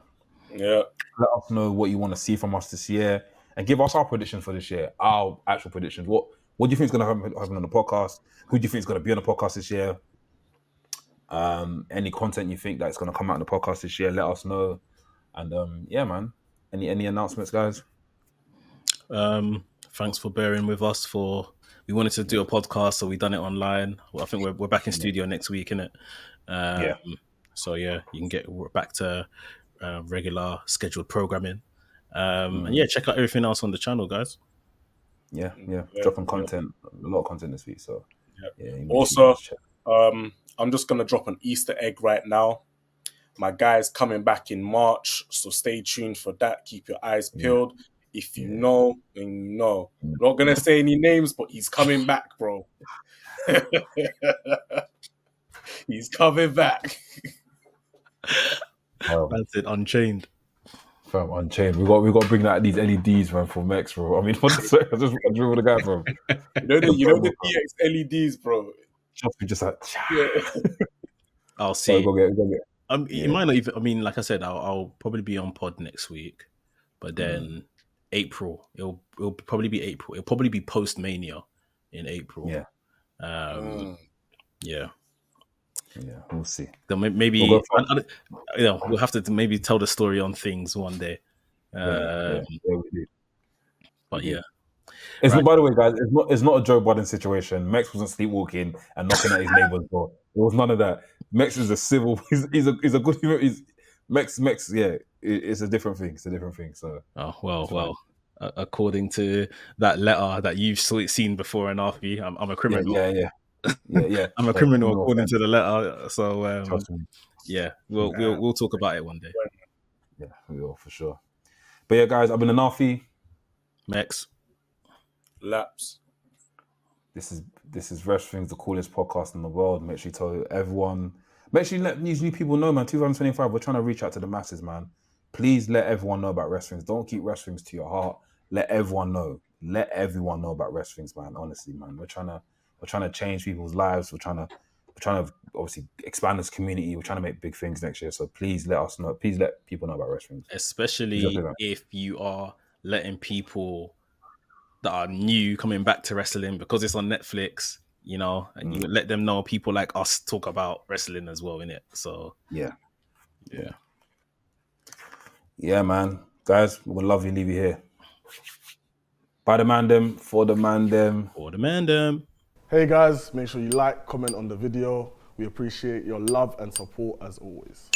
Yeah. Let us know what you want to see from us this year and give us our predictions for this year. Our actual predictions. What do you think is going to happen on the podcast? Who do you think is going to be on the podcast this year? Any content you think that's going to come out on the podcast this year, let us know. And man. Any announcements, guys? Thanks for bearing with us for we wanted to do a podcast, so we done it online. Well, I think we're back in studio next week, innit? So yeah, you can get back to regular scheduled programming. And yeah, check out everything else on the channel, guys. Yeah. Dropping content, a lot of content this week. So Also, I'm just gonna drop an Easter egg right now. My guy's coming back in March, so stay tuned for that. Keep your eyes peeled. If you know, then you know. I'm not gonna say any names, but he's coming back, bro. He's coming back. That's it, Unchained. Fam, Unchained. We got to bring out these LEDs, man, from Mex, bro. I mean, what the I just drew the guy from. You know the DX LEDs, bro. Just like, I'll see. Go get. It might not even. I mean, like I said, I'll probably be on pod next week, but then April, it'll probably be April. It'll probably be post Mania in April. Yeah, we'll see. Then maybe we'll have to maybe tell the story on things one day. We do. But yeah. It's not, by the way, guys. It's not a Joe Budden situation. Mex wasn't sleepwalking and knocking at his neighbor's door. There was none of that. Mex is a civil. He's a good human. Mex. Yeah, it's a different thing. It's a different thing. So. Well. According to that letter that you've seen before and after, I'm a criminal. Yeah. I'm a criminal according to the letter. So we'll talk about it one day. Yeah, we will for sure. But yeah, guys, I've been Anafi. Mex. Laps. This is Wrestling's, the coolest podcast in the world. Make sure you tell everyone. Make sure you let these new people know, man. 2025, we're trying to reach out to the masses, man. Please let everyone know about Wrestling's. Don't keep Wrestling's to your heart. Let everyone know. Let everyone know about Wrestling's, man. Honestly, man. We're trying to change people's lives. We're trying to obviously expand this community. We're trying to make big things next year. So please let us know. Please let people know about Wrestling's. Especially if you are letting people that are new coming back to wrestling because it's on Netflix, and you let them know people like us talk about wrestling as well, innit? So yeah, man. Guys, we'll love you, leave you here. By the Mandem, for the Mandem. For the Mandem. Hey guys, make sure you like, comment on the video. We appreciate your love and support as always.